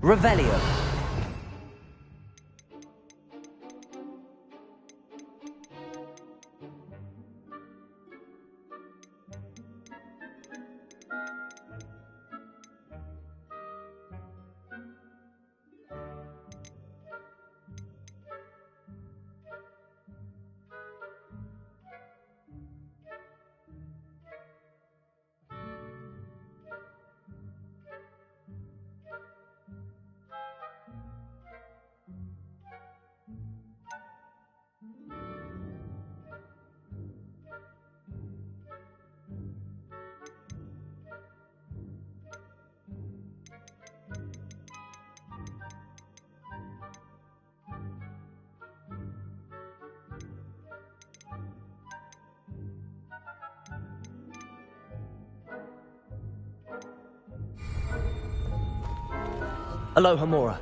Revelio. Aloha Mora.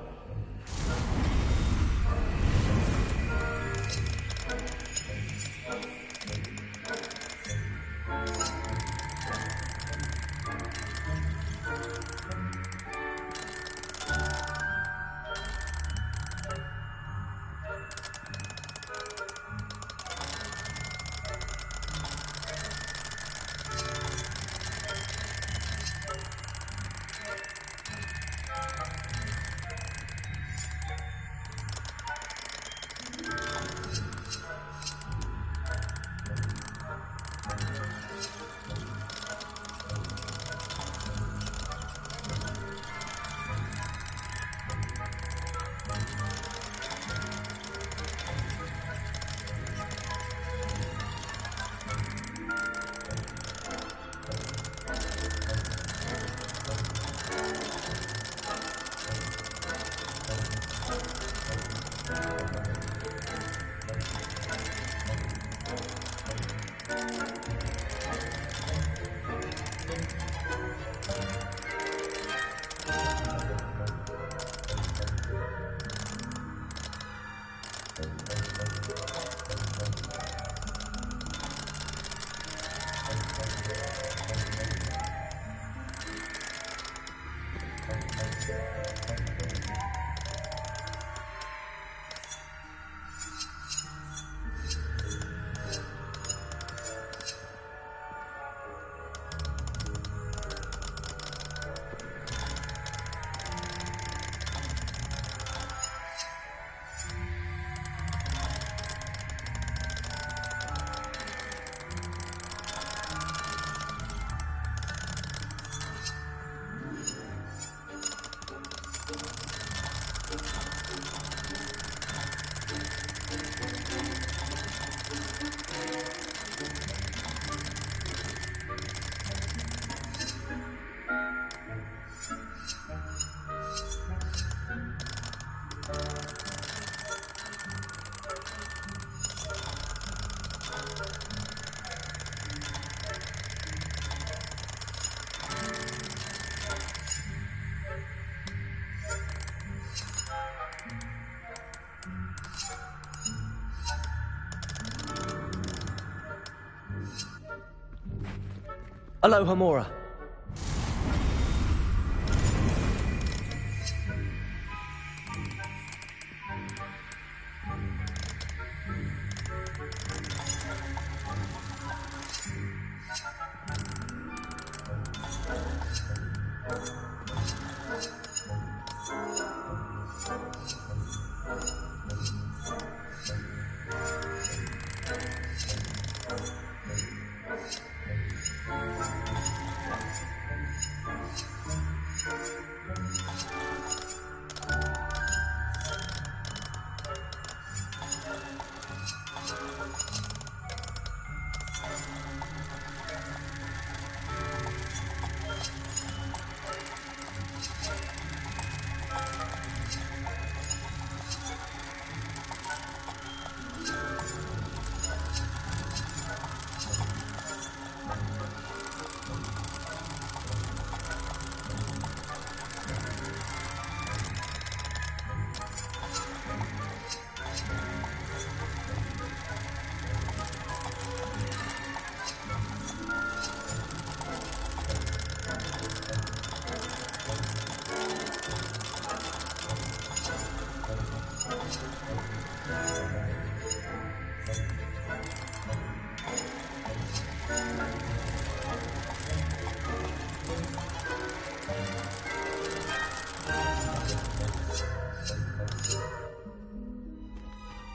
Aloha Mora.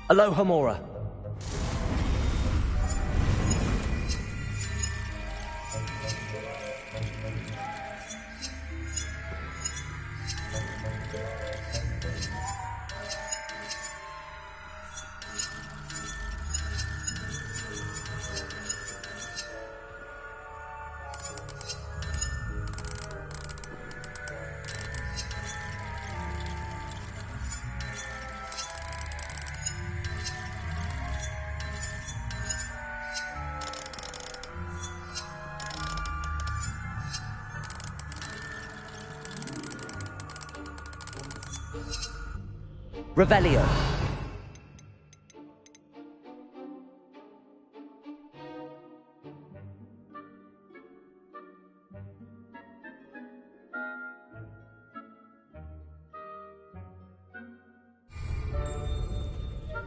Aloha Mora. Revelio.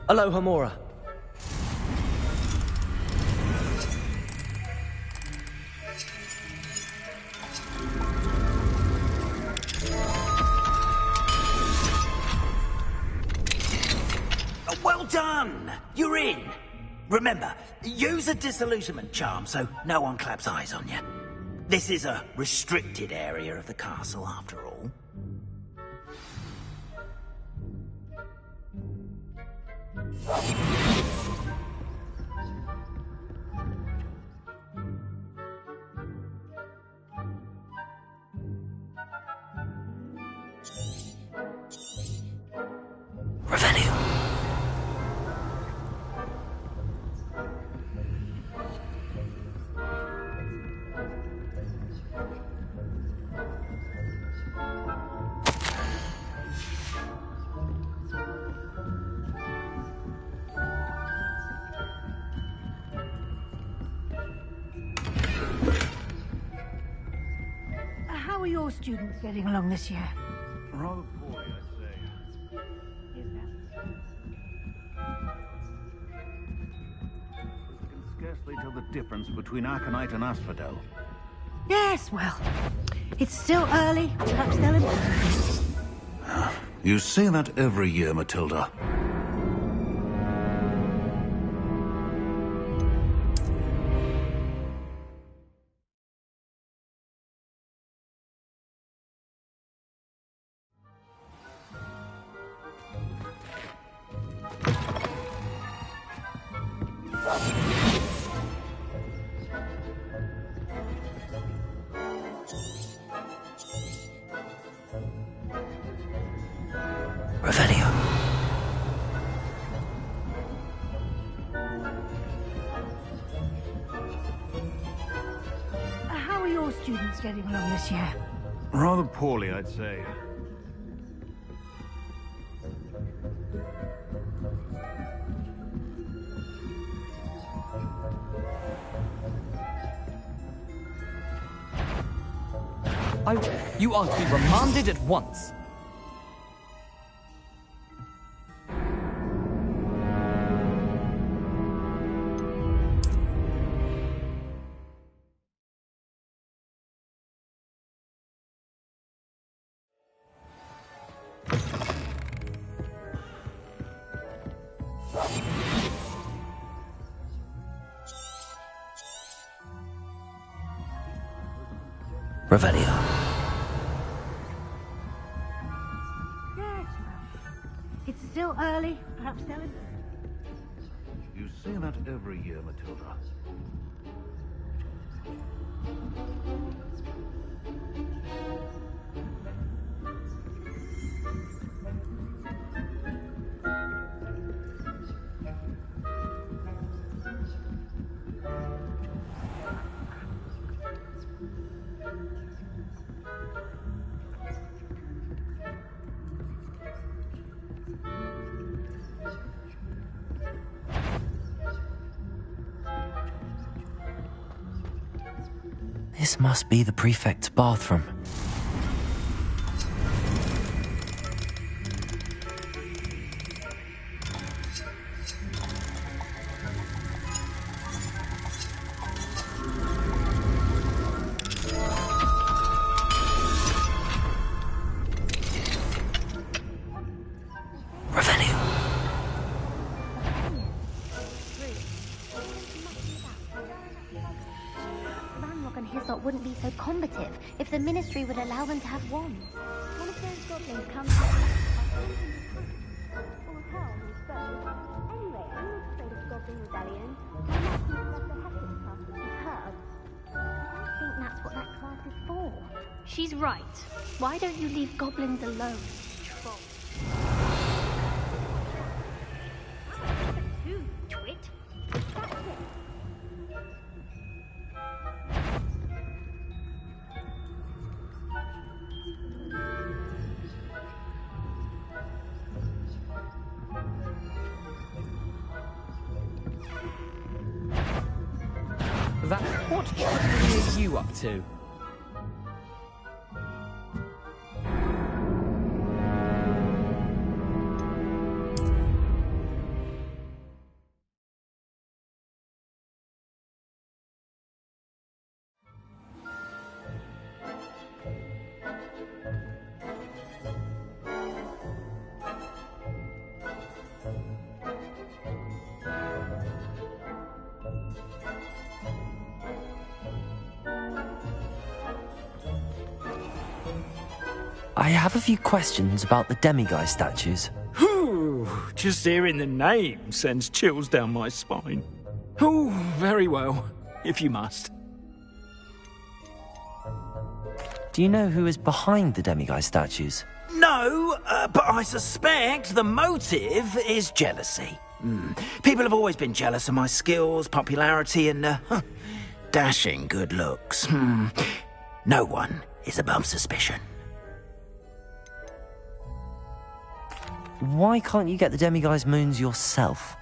Aloha Mora. Well done! You're in! Remember, use a disillusionment charm so no one claps eyes on you. This is a restricted area of the castle, after all. How are your students getting along this year? Rather poorly, I'd say. I can scarcely tell the difference between Aconite and Asphodel. Yes, well, it's still early. Perhaps they'll improve. You say that every year, Matilda. Revelio. How are your students getting along this year? Rather poorly, I'd say. You are to be remanded at once. Revelio. Yes. It's still early. Perhaps they'll... You say that every year, Matilda. This must be the prefect's bathroom. Wouldn't be so combative if the Ministry would allow them to have wands. One of those goblins comes or hell himself. Anyway, I'm not afraid of Goblin Rebellion. I might be left the Hector's class with some herbs. I think that's what that class is for. She's right. Why don't you leave goblins alone? Troll. Who, twit? That's it. What trickery are you up to? I have a few questions about the demiguise statues. Whew, just hearing the name sends chills down my spine. Oh, very well, if you must. Do you know who is behind the demiguise statues? No, but I suspect the motive is jealousy. People have always been jealous of my skills, popularity, and dashing good looks. No one is above suspicion. Why can't you get the demiguise moons yourself?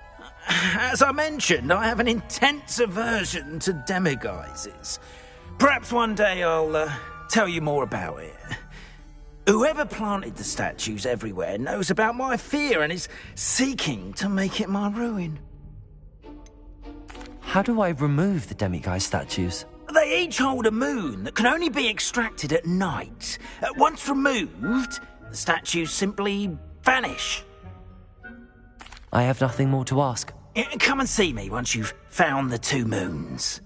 As I mentioned, I have an intense aversion to demiguises. Perhaps one day I'll tell you more about it. Whoever planted the statues everywhere knows about my fear and is seeking to make it my ruin. How do I remove the demiguise statues? They each hold a moon that can only be extracted at night. Once removed, the statues simply vanish. I have nothing more to ask. Come and see me once you've found the 2 moons.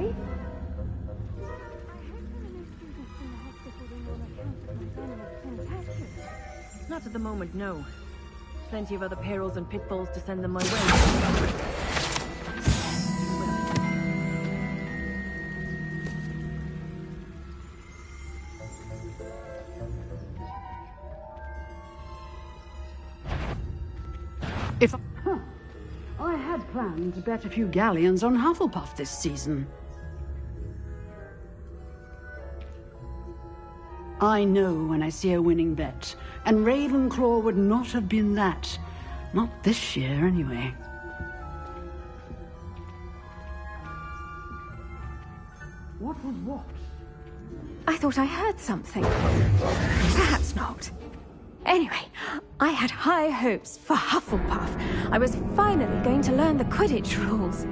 Daddy? Not at the moment, no. Plenty of other perils and pitfalls to send them my way. If I had planned to bet a few galleons on Hufflepuff this season. I know when I see a winning bet, and Ravenclaw would not have been that. Not this year, anyway. What was what? I thought I heard something. Perhaps not. Anyway, I had high hopes for Hufflepuff. I was finally going to learn the Quidditch rules.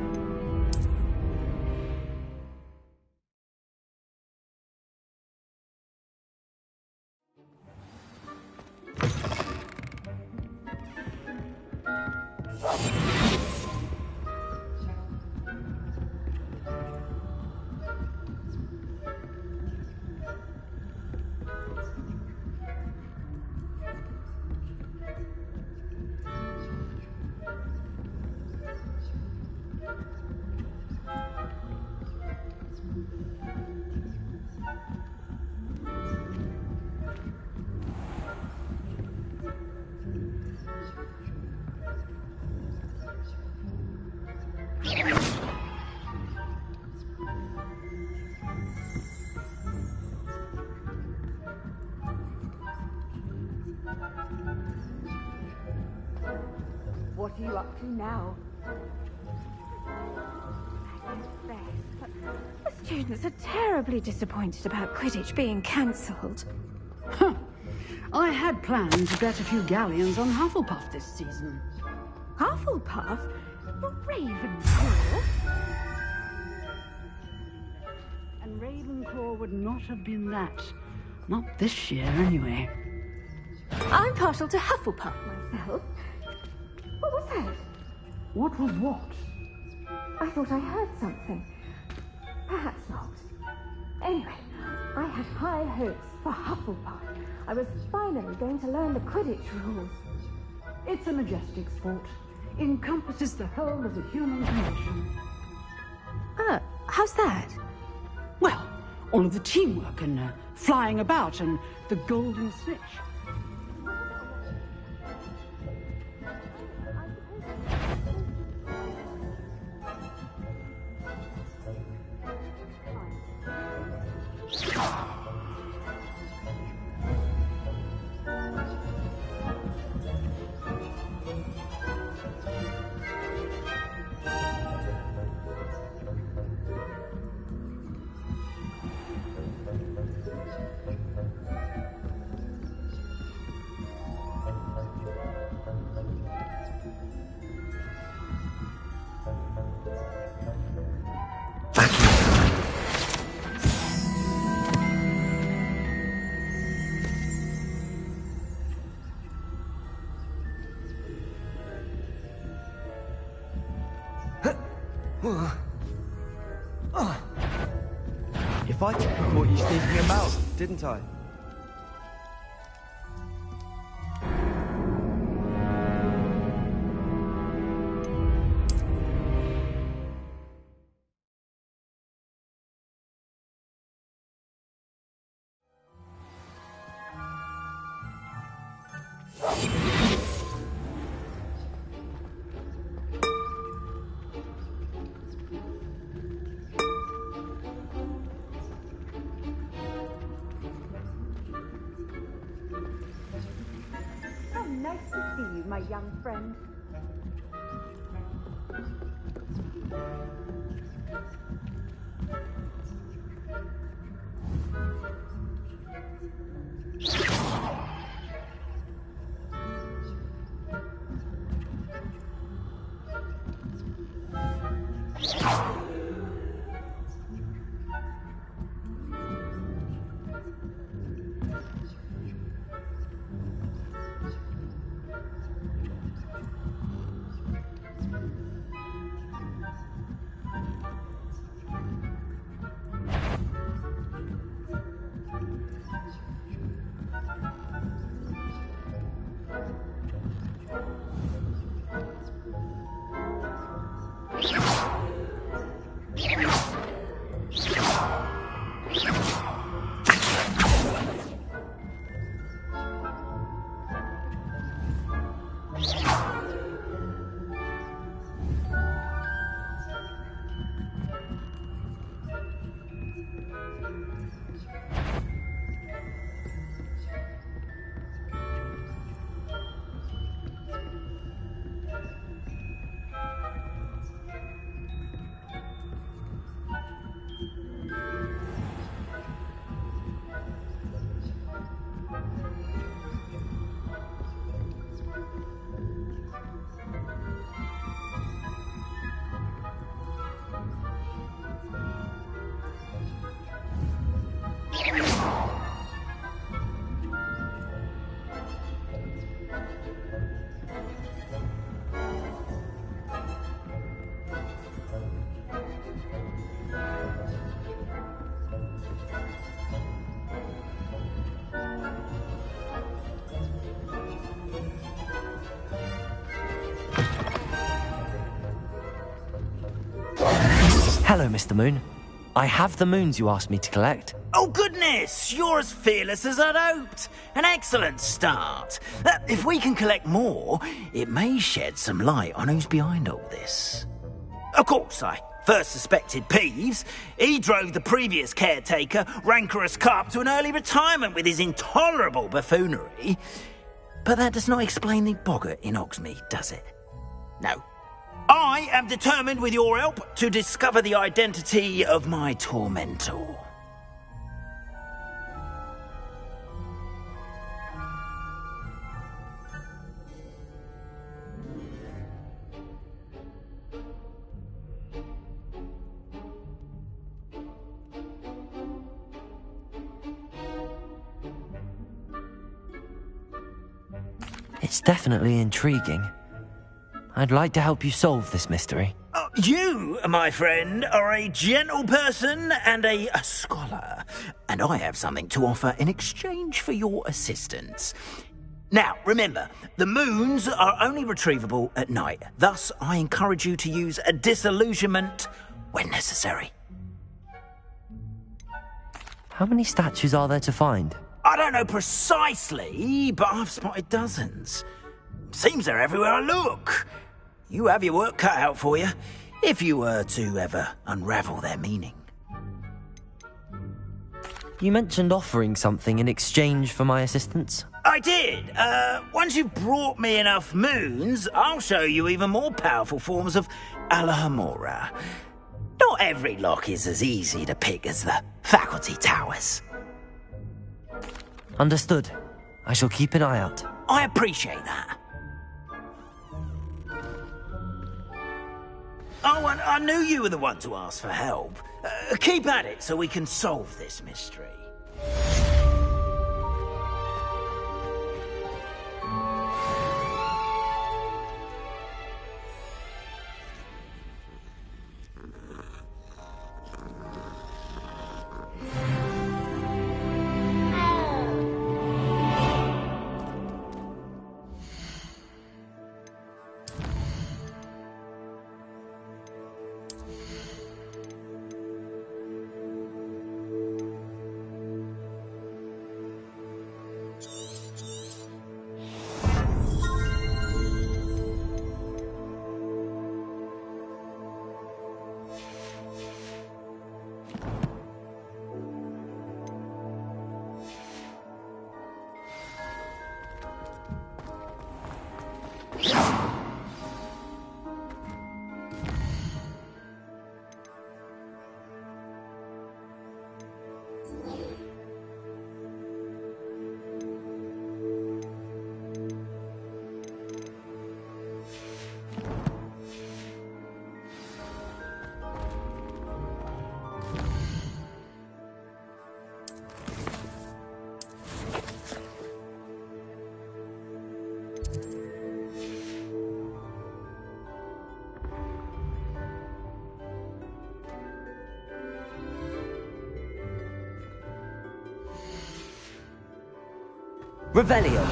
What are you up to now? The students are terribly disappointed about Quidditch being cancelled. Huh. I had planned to bet a few galleons on Hufflepuff this season. Hufflepuff? Ravenclaw? And Ravenclaw would not have been that. Not this year, anyway. I'm partial to Hufflepuff myself. What was that? What was what? I thought I heard something. Perhaps not. Anyway, I had high hopes for Hufflepuff. I was finally going to learn the Quidditch rules. It's a majestic sport. Encompasses the whole of the human condition. How's that? Well, all of the teamwork and flying about and the golden snitch. If I caught you sneaking about, didn't I? Nice to see you, my young friend. Hello, Mr. Moon. I have the moons you asked me to collect. Oh, goodness! You're as fearless as I'd hoped. An excellent start. If we can collect more, it may shed some light on who's behind all this. Of course, I first suspected Peeves. He drove the previous caretaker, Rancorous Carp, to an early retirement with his intolerable buffoonery. But that does not explain the boggart in Hogsmeade, does it? No. I am determined, with your help, to discover the identity of my tormentor. It's definitely intriguing. I'd like to help you solve this mystery. You, my friend, are a gentle person and a scholar, and I have something to offer in exchange for your assistance. Now, remember, the moons are only retrievable at night. Thus, I encourage you to use a disillusionment when necessary. How many statues are there to find? I don't know precisely, but I've spotted dozens. Seems they're everywhere I look. You have your work cut out for you, if you were to ever unravel their meaning. You mentioned offering something in exchange for my assistance. I did. Once you've brought me enough moons, I'll show you even more powerful forms of Alahamora. Not every lock is as easy to pick as the faculty towers. Understood. I shall keep an eye out. I appreciate that. Oh, and I knew you were the one to ask for help. Keep at it so we can solve this mystery. Revelio.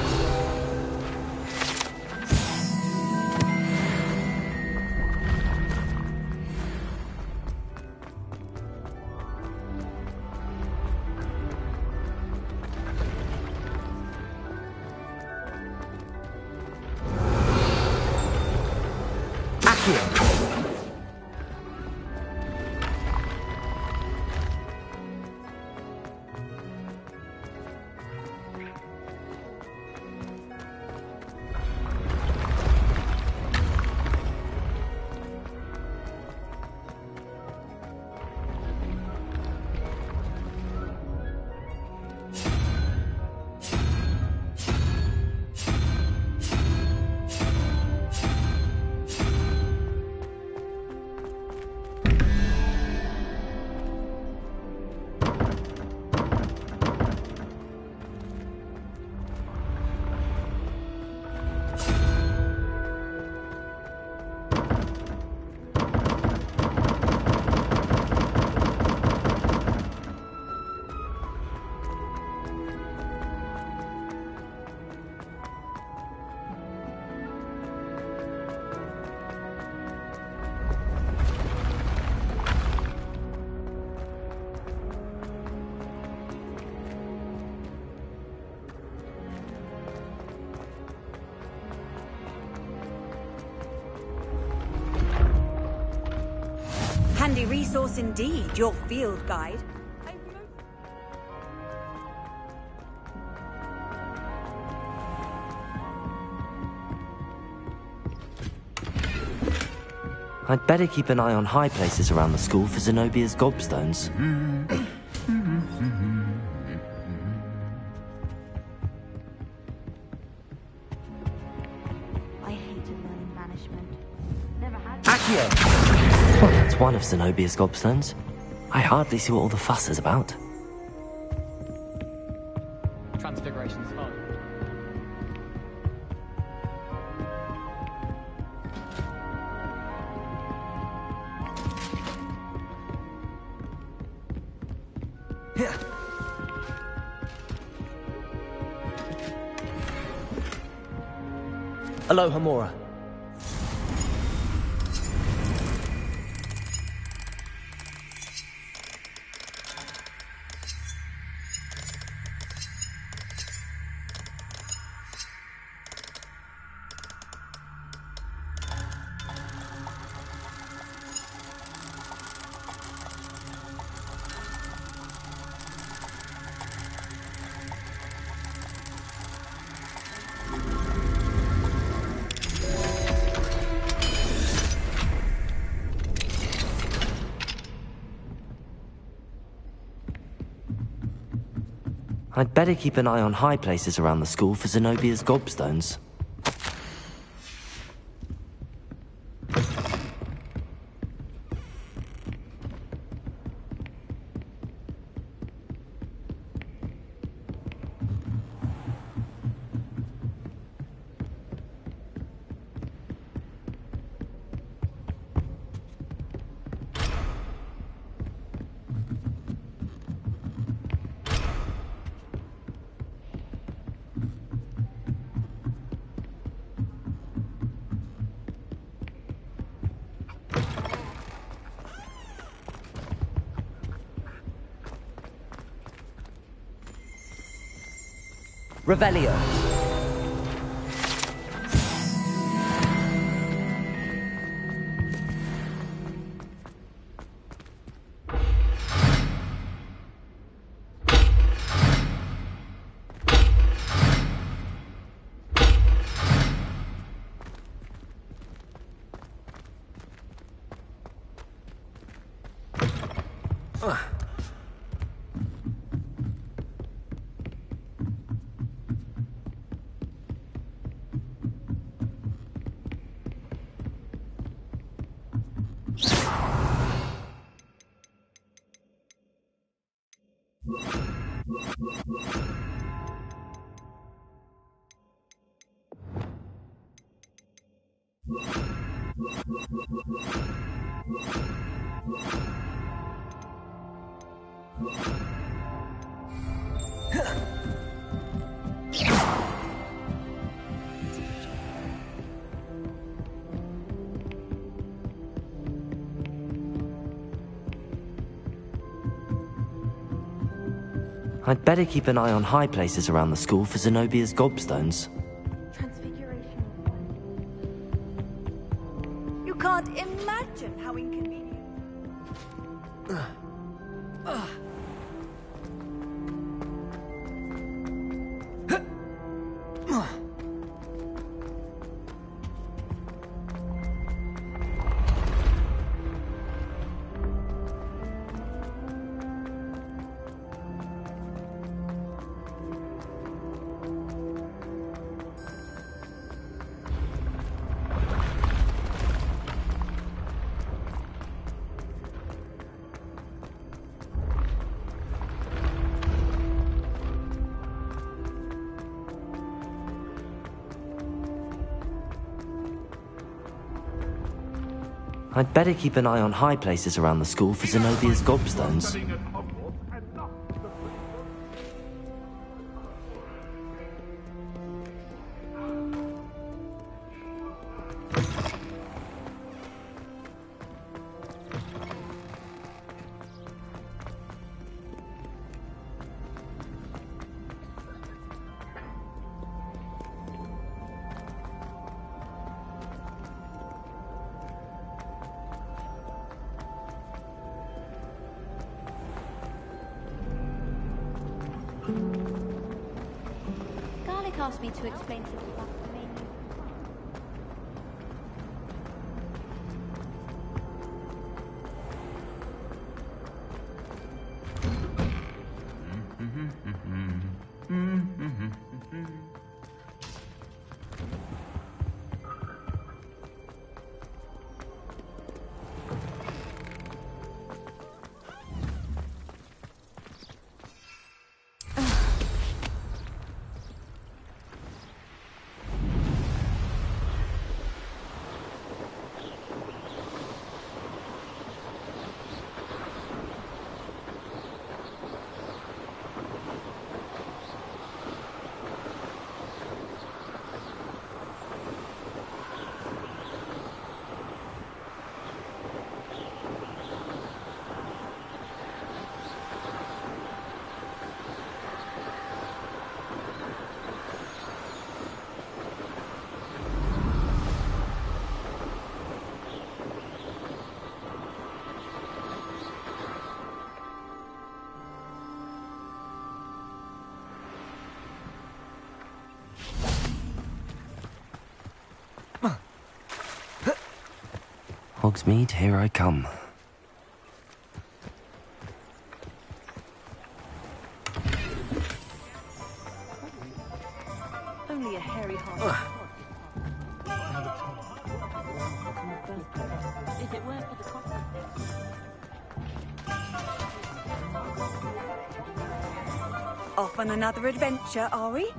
handy resource indeed, your field guide. I'd better keep an eye on high places around the school for Zenobia's gobstones. I hated learning banishment. Never had. Accio! Well, that's one of Zenobia's gobstones. I hardly see what all the fuss is about. Transfiguration's fun. Aloha Mora. I'd better keep an eye on high places around the school for Zenobia's gobstones. Revelio. I'd better keep an eye on high places around the school for Zenobia's gobstones. Transfiguration. You can't imagine how inconvenient. I'd better keep an eye on high places around the school for Zenobia's gobstones. Nick asked me to explain something about the main. Hogsmeade, here I come. Only a hairy half. Is it worth the cost? Off on another adventure, are we?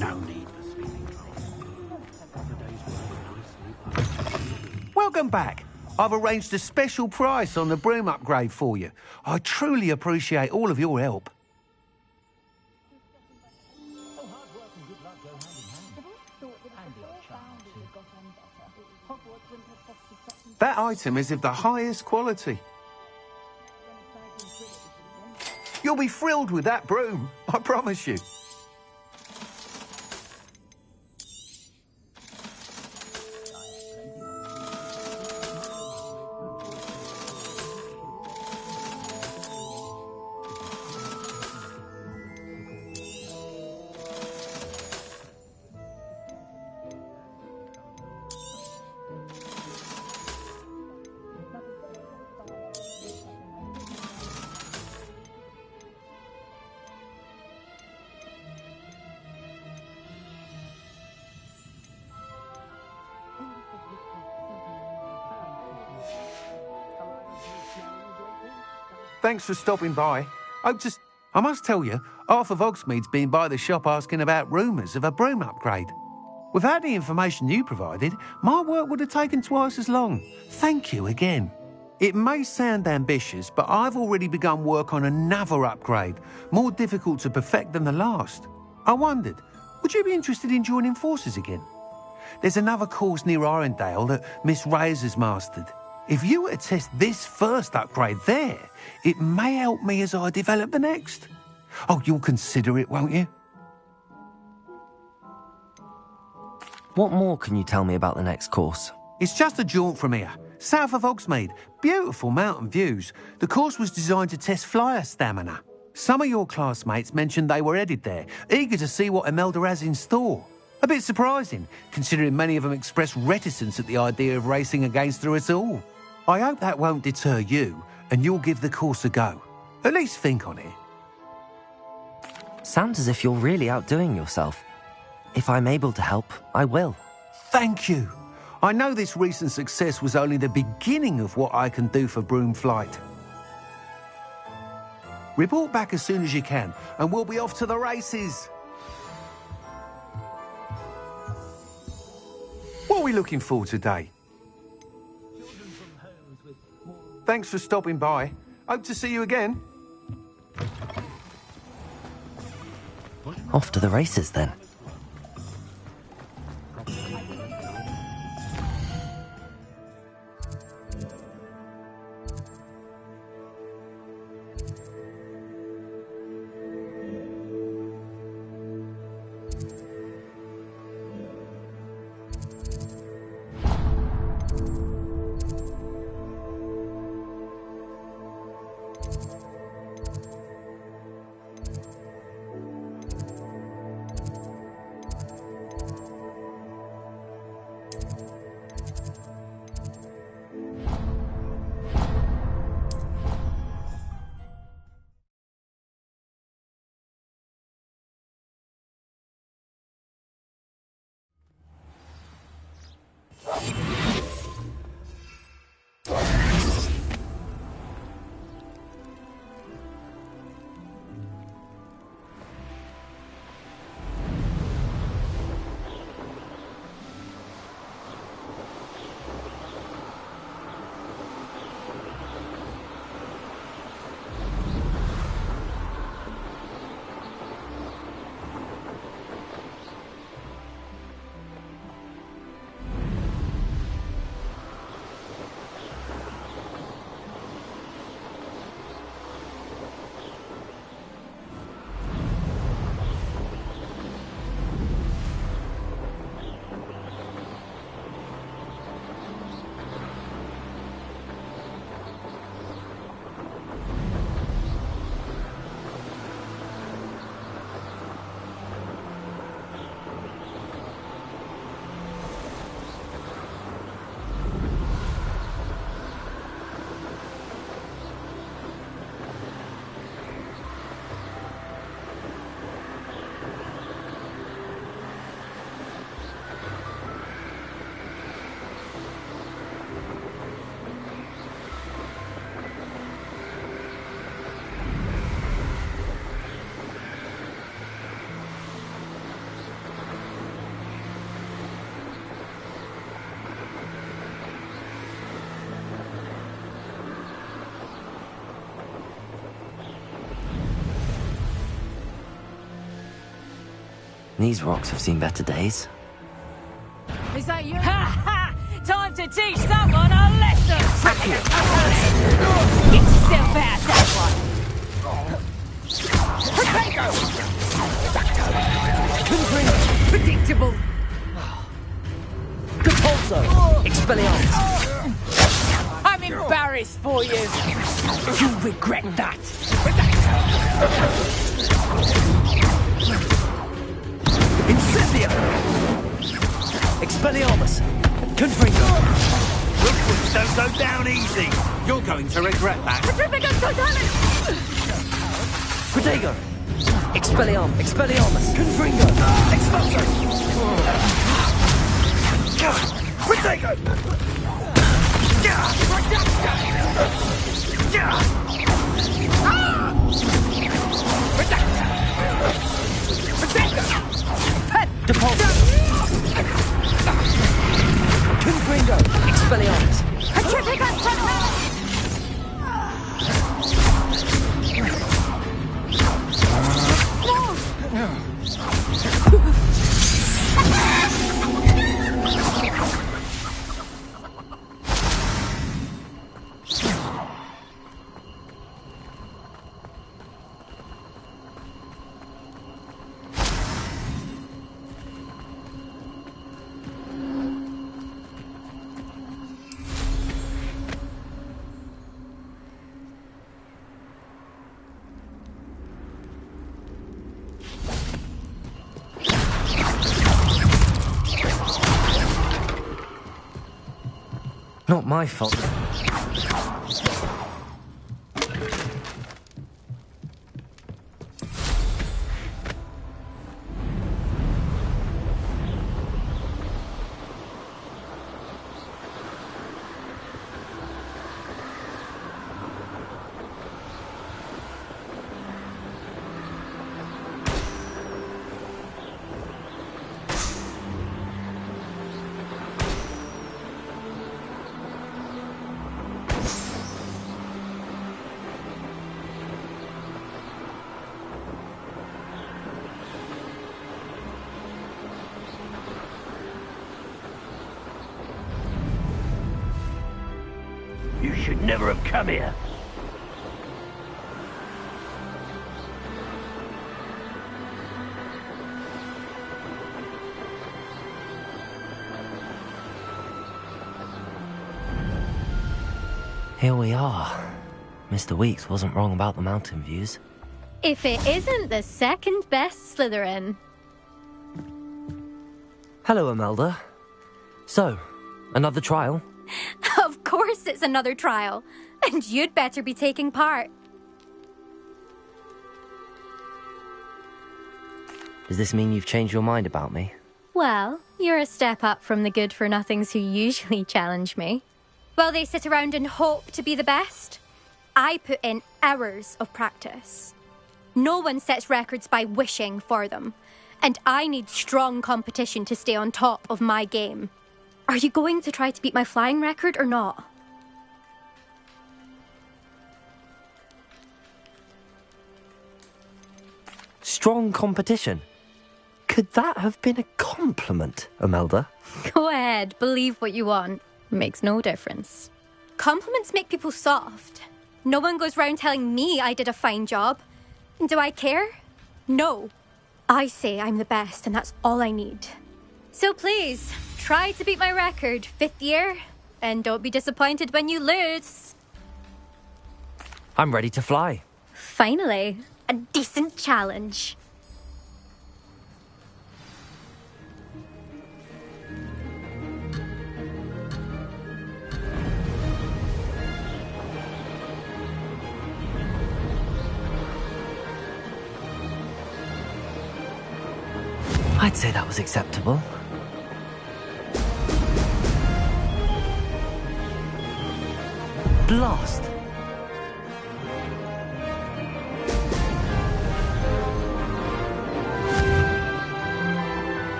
No need for sleeping drunk. Welcome back. I've arranged a special price on the broom upgrade for you. I truly appreciate all of your help. That item is of the highest quality. You'll be thrilled with that broom, I promise you. Thanks for stopping by. I must tell you, half of Hogsmeade's been by the shop asking about rumours of a broom upgrade. Without the information you provided, my work would have taken twice as long. Thank you again. It may sound ambitious, but I've already begun work on another upgrade, more difficult to perfect than the last. I wondered, would you be interested in joining forces again? There's another course near Arendelle that Miss Reyes has mastered. If you were to test this first upgrade there, it may help me as I develop the next. Oh, you'll consider it, won't you? What more can you tell me about the next course? It's just a jaunt from here, south of Hogsmeade. Beautiful mountain views. The course was designed to test flyer stamina. Some of your classmates mentioned they were headed there, eager to see what Imelda has in store. A bit surprising, considering many of them expressed reticence at the idea of racing against her at all. I hope that won't deter you, and you'll give the course a go. At least think on it. Sounds as if you're really outdoing yourself. If I'm able to help, I will. Thank you. I know this recent success was only the beginning of what I can do for broom flight. Report back as soon as you can, and we'll be off to the races. What are we looking for today? Thanks for stopping by. Hope to see you again. Off to the races, then. These rocks have seen better days. Is that you? Ha ha! Time to teach someone a lesson! Get yourself out that one! Potato! Predictable! Repulso! Expelliarmus! I'm embarrassed for you! You'll regret that! Incendia! Expelliarmus! Confringo! Rookwoods don't go down easy! You're going to regret that. Protego! Expelliarmus! Confringo! Expulso! Protego! Depulso! Confringo! Expelliarmus! Not my fault. You should never have come here. Here we are. Mr. Weeks wasn't wrong about the mountain views. If it isn't the second best Slytherin. Hello, Imelda. So, another trial? Of course it's another trial. And you'd better be taking part. Does this mean you've changed your mind about me? Well, you're a step up from the good-for-nothings who usually challenge me. While they sit around and hope to be the best, I put in hours of practice. No one sets records by wishing for them, and I need strong competition to stay on top of my game. Are you going to try to beat my flying record or not? Strong competition? Could that have been a compliment, Imelda? Go ahead, believe what you want. Makes no difference. Compliments make people soft. No one goes round telling me I did a fine job. Do I care? No. I say I'm the best, and that's all I need. So please, try to beat my record, 5th year, and don't be disappointed when you lose. I'm ready to fly. Finally, a decent challenge. I'd say that was acceptable. Blast!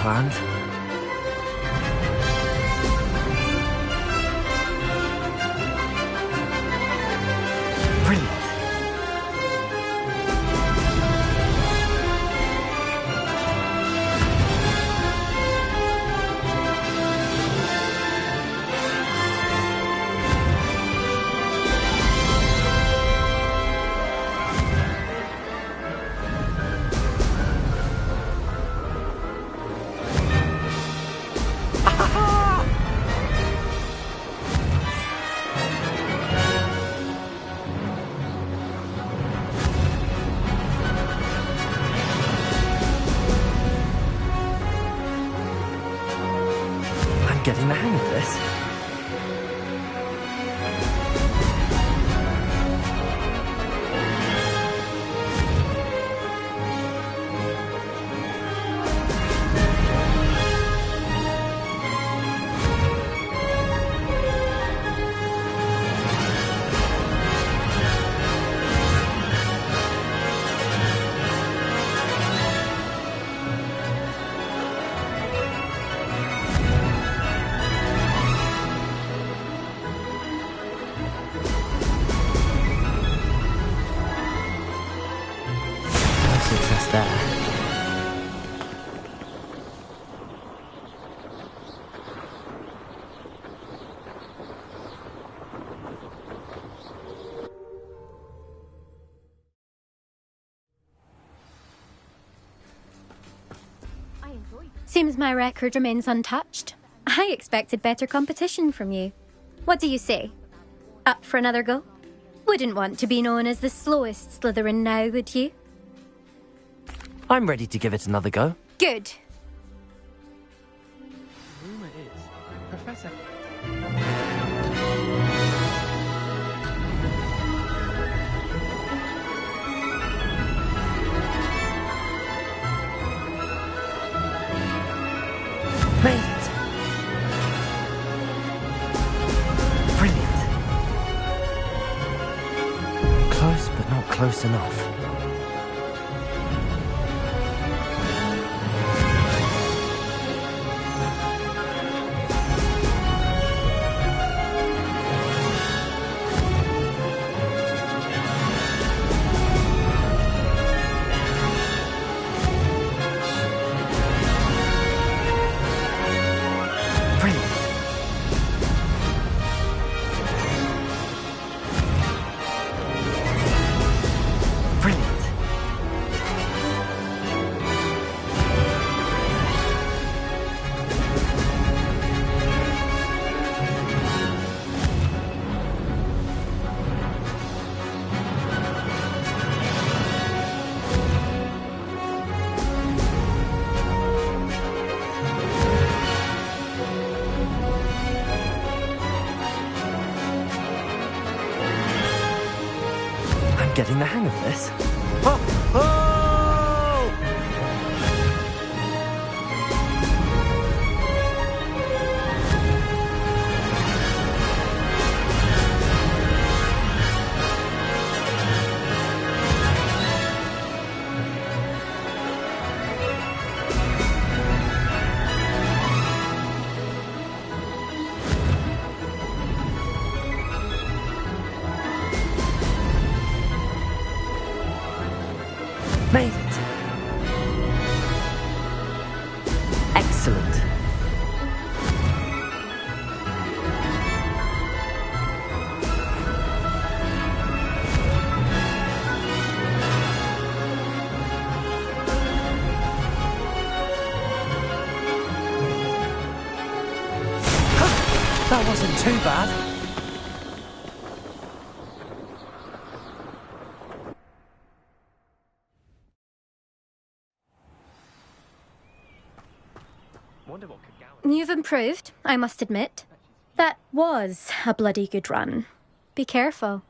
planned. Brilliant. I'm getting the hang of this. No success there. Seems my record remains untouched. I expected better competition from you. What do you say? Up for another go? Wouldn't want to be known as the slowest Slytherin now, would you? I'm ready to give it another go. Good. Rumor is, Professor. Made it. Brilliant. Close, but not close enough. Getting the hang of this. Oh! Oh! Made it. Excellent. That wasn't too bad. You've improved, I must admit. That was a bloody good run. Be careful.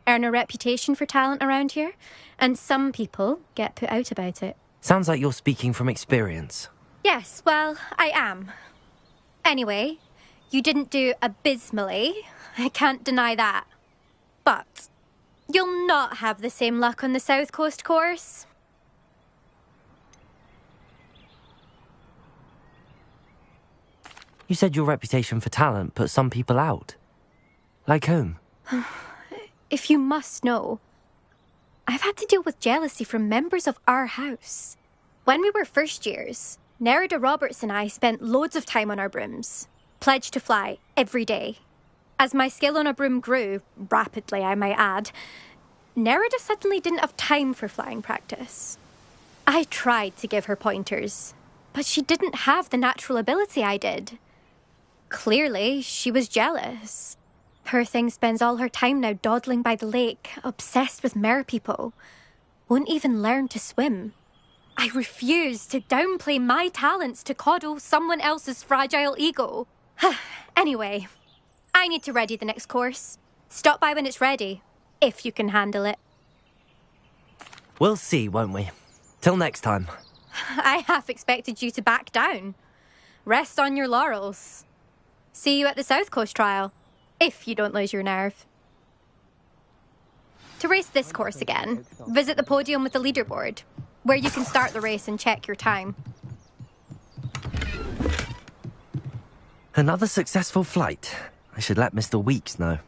Earn a reputation for talent around here, and some people get put out about it. Sounds like you're speaking from experience. Yes, well, I am. Anyway, you didn't do abysmally. I can't deny that. But you'll not have the same luck on the South Coast course. You said your reputation for talent put some people out. Like whom? If you must know, I've had to deal with jealousy from members of our house. When we were first years, Nerida Roberts and I spent loads of time on our brooms, pledged to fly every day. As my skill on a broom grew, rapidly I might add, Nerida suddenly didn't have time for flying practice. I tried to give her pointers, but she didn't have the natural ability I did. Clearly, she was jealous. Poor thing spends all her time now dawdling by the lake, obsessed with merpeople. Won't even learn to swim. I refuse to downplay my talents to coddle someone else's fragile ego. Anyway, I need to ready the next course. Stop by when it's ready, if you can handle it. We'll see, won't we? Till next time. I half expected you to back down. Rest on your laurels. See you at the South Coast trial, if you don't lose your nerve. To race this course again, visit the podium with the leaderboard, where you can start the race and check your time. Another successful flight. I should let Mr. Weeks know.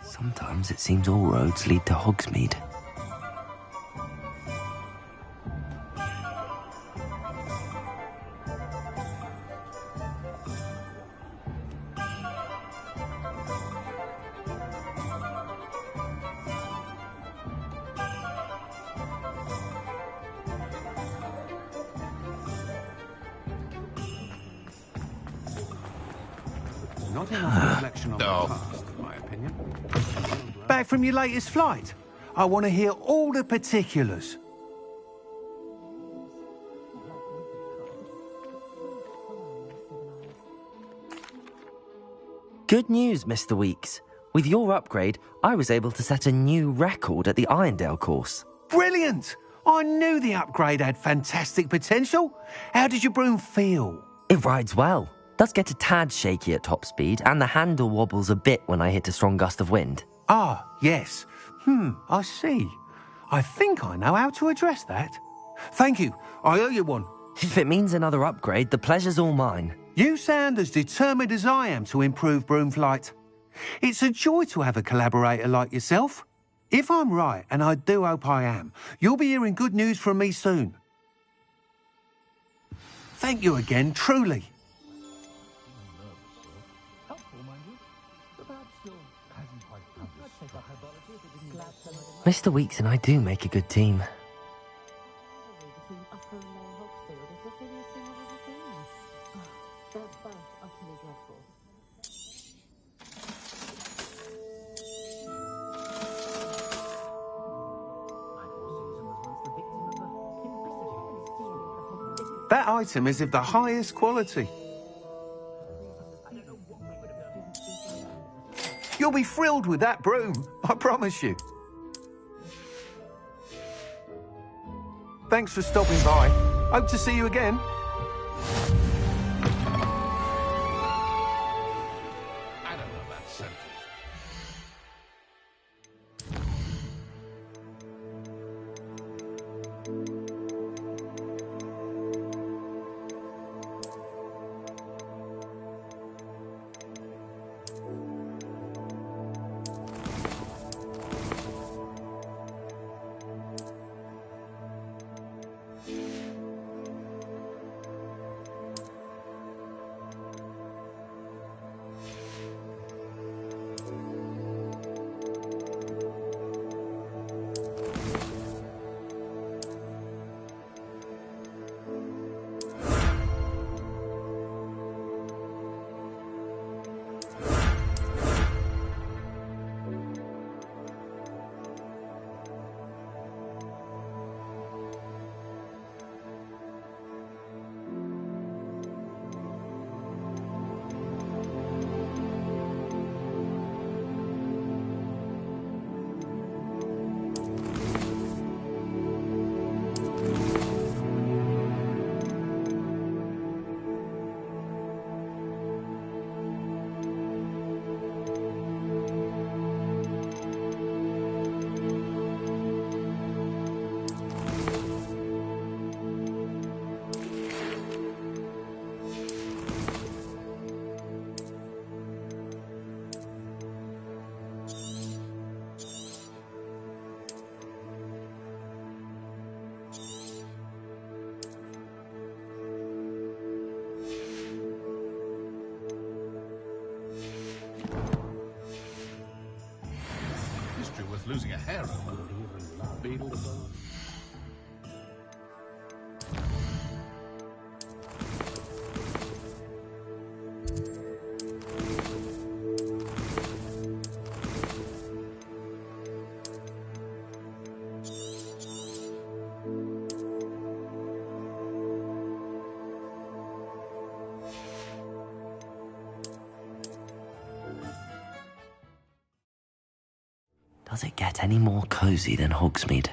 Sometimes it seems all roads lead to Hogsmeade. Not enough reflection on the past, in my opinion. Back from your latest flight. I want to hear all the particulars. Good news, Mr. Weeks. With your upgrade, I was able to set a new record at the Irondale course. Brilliant! I knew the upgrade had fantastic potential. How did your broom feel? It rides well. Does get a tad shaky at top speed, and the handle wobbles a bit when I hit a strong gust of wind. Ah, yes. I see. I think I know how to address that. Thank you. I owe you one. If it means another upgrade, the pleasure's all mine. You sound as determined as I am to improve broom flight. It's a joy to have a collaborator like yourself. If I'm right, and I do hope I am, you'll be hearing good news from me soon. Thank you again, truly. Mr. Weeks and I do make a good team. That item is of the highest quality. You'll be thrilled with that broom, I promise you. Thanks for stopping by. Hope to see you again. I don't know that sentence. History worth losing a hair over. Does it get any more cozy than Hogsmeade?